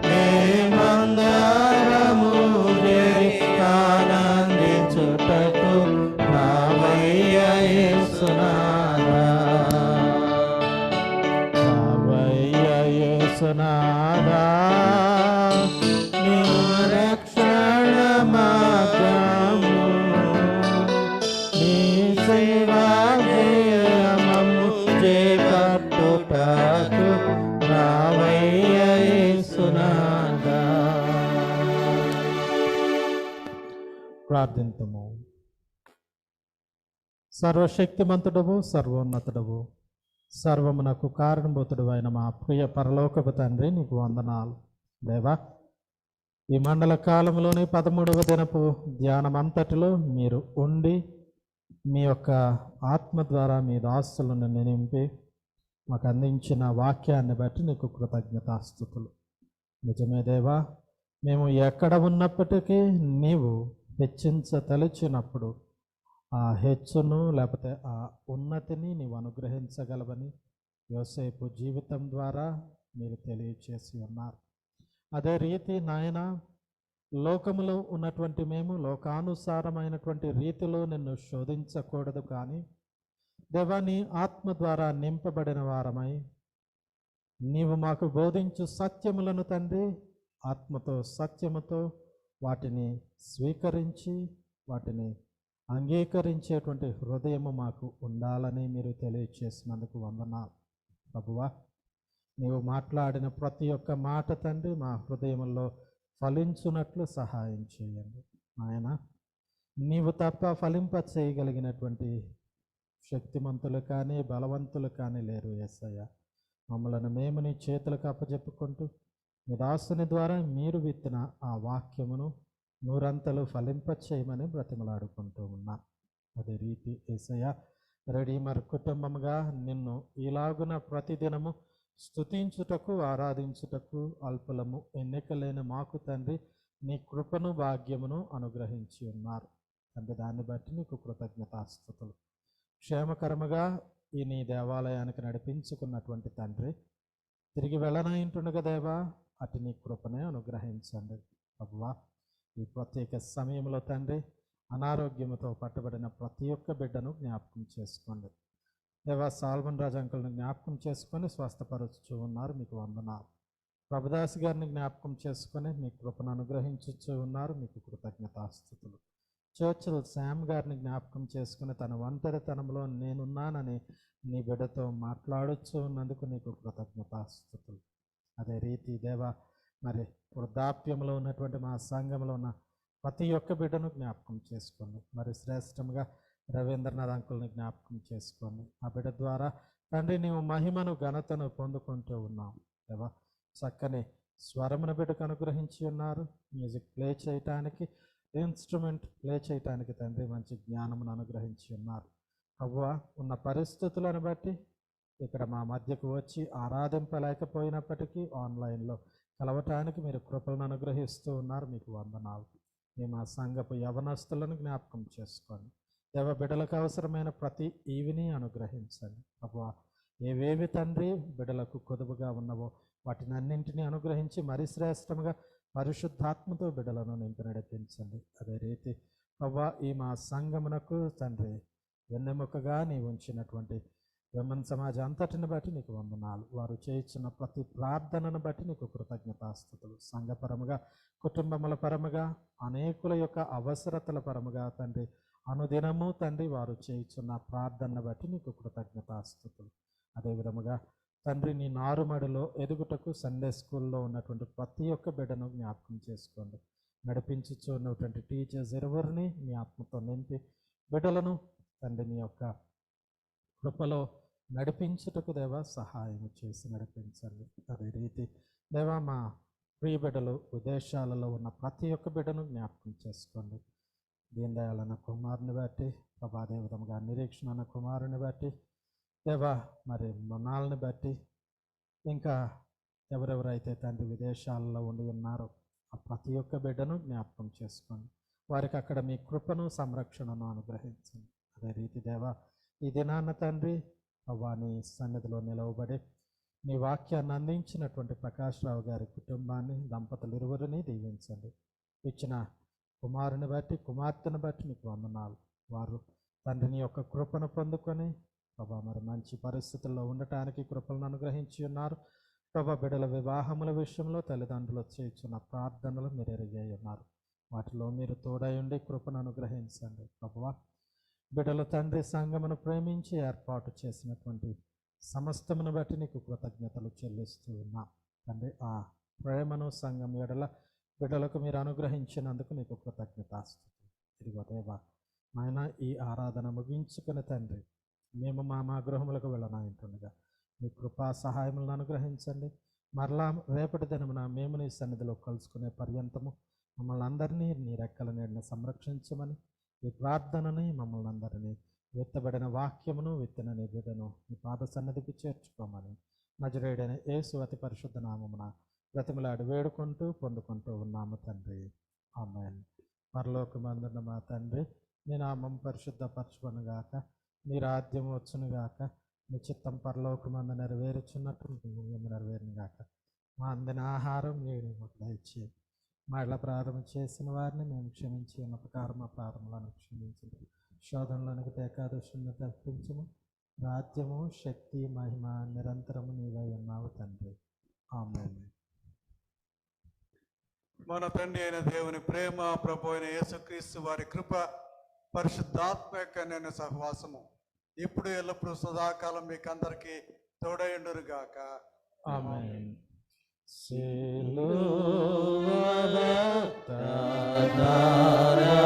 మేమందరము చేరి ఆనందించుటకు రావయ్య యేసునాథా రావయ్య యేసునాథా నీ రక్షణ మార్గము నీ సేవా జయమము చేపట్టుటకు రావయ్య యేసునాథా ప్రార్థింతుము. సర్వశక్తిమంతుడవు సర్వోన్నతుడవు సర్వమునకు కారణభూతుడు అయిన మా ప్రియ పరలోకపు తండ్రి నీకు వందనాలు దేవా. ఈ మండల కాలంలోని 13వ దినపు ధ్యానమంతటిలో మీరు ఉండి మీ యొక్క ఆత్మ ద్వారా మీ దాసులను నింపి మాకు అందించిన వాక్యాన్ని బట్టి నీకు కృతజ్ఞతాస్తుతులు. నిజమే దేవా, మేము ఎక్కడ ఉన్నప్పటికీ నీవు హెచ్చించతలిచినప్పుడు ఆ హెచ్చును లేకపోతే ఆ ఉన్నతిని నీవు అనుగ్రహించగలవని యోసేపు జీవితం ద్వారా మీరు తెలియచేసి ఉన్నారు. అదే రీతి నాయన, లోకములో ఉన్నటువంటి మేము లోకానుసారమైనటువంటి రీతిలో నిన్ను శోధించకూడదు, కానీ దేవా నీ ఆత్మ ద్వారా నింపబడిన వారమై నీవు మాకు బోధించు సత్యములను తండ్రి ఆత్మతో సత్యముతో వాటిని స్వీకరించి వాటిని అంగీకరించేటువంటి హృదయము మాకు ఉండాలని మీరు తెలియచేసినందుకు వందనాలు ప్రభువా. నీవు మాట్లాడిన ప్రతి ఒక్క మాట తండ్రి మా హృదయంలో ఫలించున్నట్లు సహాయం చేయండి ఆయన. నీవు తప్ప ఫలింప చేయగలిగినటువంటి శక్తిమంతులు కానీ బలవంతులు కానీ లేరు యేసయ్య. మమ్మలను మేము నీ చేతులకు అప్పచెప్పుకుంటూ మీ దాసుని ద్వారా మీరు విత్తిన ఆ వాక్యమును నూరంతలు ఫలింప చేయమని బ్రతిమలాడుకుంటూ ఉన్నా. అదే రీతి యేసయ్య, రెడీమర్ కుటుంబముగా నిన్ను ఇలాగున ప్రతిదినము స్తుతించుటకు ఆరాధించుటకు అల్పులము ఎన్నికలేని మాకు తండ్రి నీ కృపను భాగ్యమును అనుగ్రహించి ఉన్నారు తండ్రి. దాన్ని బట్టి నీకు కృతజ్ఞతాస్తుతులు. క్షేమకరముగా ఈ నీ దేవాలయానికి నడిపించుకున్నటువంటి తండ్రి, తిరిగి వెళ్ళనయింటుండగా దేవా అటు నీ కృపనే అనుగ్రహించండి ప్రభువా. ఈ ప్రత్యేక సమయంలో తండ్రి అనారోగ్యముతో పట్టబడిన ప్రతి ఒక్క బిడ్డను జ్ఞాపకం చేసుకోండి దేవా. సాల్మన్ రాజు అంకుల్ని జ్ఞాపకం చేసుకొని స్వస్థపరుచు ఉన్నారు, మీకు వందనాలు. ప్రభుదాస్ గారిని జ్ఞాపకం చేసుకొని మీ కృపను అనుగ్రహించు ఉన్నారు, మీకు కృతజ్ఞతాస్తుతులు. చర్చిల్ శామ్ గారిని జ్ఞాపకం చేసుకుని తన ఒంటరితనంలో నేనున్నానని నీ బిడ్డతో మాట్లాడొచ్చు ఉన్నందుకు నీకు కృతజ్ఞతాస్తుతులు. అదే రీతి దేవా, మరి వృద్ధాప్యంలో ఉన్నటువంటి మా సంఘంలో ఉన్న ప్రతి ఒక్క బిడ్డను జ్ఞాపకం చేసుకోండి. మరి శ్రేష్టంగా రవీంద్రనాథ్ అంకుల్ని జ్ఞాపకం చేసుకోండి. ఆ బిడ్డ ద్వారా తండ్రి నీవు మహిమను ఘనతను పొందుకుంటూ ఉన్నాం దేవా. చక్కని స్వరమును బిడ్డకు అనుగ్రహించి ఉన్నారు. మ్యూజిక్ ప్లే చేయటానికి, ఇన్స్ట్రుమెంట్ ప్లే చేయటానికి తండ్రి మంచి జ్ఞానమును అనుగ్రహించి ఉన్నారు. ప్రభువా, ఉన్న పరిస్థితులను బట్టి ఇక్కడ మా మధ్యకు వచ్చి ఆరాధింపలేకపోయినప్పటికీ ఆన్లైన్లో కలవటానికి మీరు కృపలను అనుగ్రహిస్తూ ఉన్నారు. మీకు వందనాలు. మేము ఆ సంఘపు యవనస్తులను జ్ఞాపకం చేసుకోండి దేవ. బిడ్డలకు అవసరమైన ప్రతి ఈవిని అనుగ్రహించండి ప్రభువా. ఏవేవి తండ్రి బిడ్డలకు కొదువుగా ఉన్నవో వాటిని అన్నింటినీ అనుగ్రహించి మరి శ్రేష్టంగా పరిశుద్ధాత్మతో బిడ్డలను నింపి నడిపించండి. అదే రీతి ప్రభువా, ఈ మా సంఘమునకు తండ్రి వెన్నెముకగా నీవు ఉంచినటువంటి విమన్ సమాజం అంతటిని బట్టి నీకు వందనాలు. వారు చేయించిన ప్రతి ప్రార్థనను బట్టి నీకు కృతజ్ఞతాస్తుతులు. సంఘపరముగా, కుటుంబముల పరముగా, అనేకుల యొక్క అవసరతల పరముగా తండ్రి అనుదినము తండ్రి వారు చేయించున్న ప్రార్థనను బట్టి నీకు కృతజ్ఞతాస్తుతులు. అదేవిధముగా తండ్రి నీ నారుమడిలో ఎదుగుటకు సండే స్కూల్లో ఉన్నటువంటి ప్రతి ఒక్క బిడ్డను జ్ఞాపకం చేసుకోండి. నడిపించుచు ఉన్నటువంటి టీచర్స్ ఎవరిని మీ ఆత్మతో నింపి బిడ్డలను తండ్రి నీ యొక్క కృపలో నడిపించుటకు దేవా సహాయం చేసి నడిపించండి. అదే రీతి దేవా మా ప్రియ బిడ్డలు విదేశాలలో ఉన్న ప్రతి ఒక్క బిడ్డను జ్ఞాపకం చేసుకోండి. దీన్ దయాళ్ అన్న కుమారుని బట్టి, ప్రభాదే విధముగా నిరీక్షణ అన్న కుమారుని బట్టి దేవా, మరి మృణాలని బట్టి, ఇంకా ఎవరెవరైతే తండ్రి విదేశాలలో ఉండి ఉన్నారో ఆ ప్రతి ఒక్క బిడ్డను జ్ఞాపకం చేసుకోండి. వారికి అక్కడ మీ కృపను సంరక్షణను అనుగ్రహించండి. అదే రీతి దేవా, ఈ దినాన్న తండ్రి అవ్వా నీ సన్నిధిలో నిలవబడి నీ వాక్యాన్ని అందించినటువంటి ప్రకాష్ రావు గారి కుటుంబాన్ని, దంపతులు ఇరువురిని దీవించండి. ఇచ్చిన కుమారుని బట్టి, కుమార్తెను బట్టి నీకు వందనాలు. వారు తండ్రిని యొక్క కృపను పొందుకొని ప్రభా మరి మంచి పరిస్థితుల్లో ఉండటానికి కృపలను అనుగ్రహించి ఉన్నారు. ప్రభా బిడ్డల వివాహముల విషయంలో తల్లిదండ్రులు చేయించున్న ప్రార్థనలు మీరు ఎరిగి ఉన్నారు. వాటిలో మీరు తోడై ఉండి కృపను అనుగ్రహించండి. ప్రభువా, బిడ్డల తండ్రి సంఘమును ప్రేమించి ఏర్పాటు చేసినటువంటి సమస్తమును బట్టి నీకు కృతజ్ఞతలు చెల్లిస్తూ ఉన్నాం తండ్రి. ఆ ప్రేమను సంఘం ఎడల బిడ్డలకు మీరు అనుగ్రహించినందుకు నీకు కృతజ్ఞతాస్తుతులు. ఇదిగో దేవా నాయన, ఈ ఆరాధన ముగించుకుని తండ్రి మేము మా గృహములకు వెళ్ళనాయంటుండగా మీ కృపా సహాయములను అనుగ్రహించండి. మరలా రేపటి దినమున మేము నీ సన్నిధిలో కలుసుకునే పర్యంతము మమ్మల్ని అందరినీ నీ రెక్కల నీడని సంరక్షించమని, ఈ ప్రార్థనని మమ్మల్ని అందరినీ విత్తబడిన వాక్యమును విత్తిన నీ బిడ్డను నీ పాద సన్నిధికి చేర్చుకోమని నజరేయుడైన యేసు అతి పరిశుద్ధ నామమున బ్రతిమలాడి వేడుకుంటూ పొందుకుంటూ ఉన్నాము తండ్రి. ఆమేన్. పరలోకమందున్న మా తండ్రి, నీ నామం పరిశుద్ధపరచుకొనుగాక, నీ రాజ్యం వచ్చునుగాక, నీ చిత్తం పరలోకమందు నెరవేరుచున్నట్టు నెరవేరునుగాక. మా అందిన ఆహారం నేడు మాకు దయచేయి. మా ఇళ్ళ ప్రారంభం చేసిన వారిని మేము క్షమించి ఉన్న ప్రకారం మా ప్రారంభాలను క్షమించు. శోధనలోనికి ఏకాదశిని తప్పించము. రాజ్యము, శక్తి, మహిమ నిరంతరము నీవై ఉన్నావు తండ్రి. ఆమేన్. మన తండ్రి అయిన దేవుని ప్రేమ, ప్రభు అయిన యేసుక్రీస్తు వారి కృప, పరిశుద్ధాత్మ యొక్క నేను సహవాసము ఇప్పుడు ఎల్లప్పుడు సదాకాలం మీకు అందరికీ తోడైండురుగాక. ఆమేన్. సిలువ రక్తధార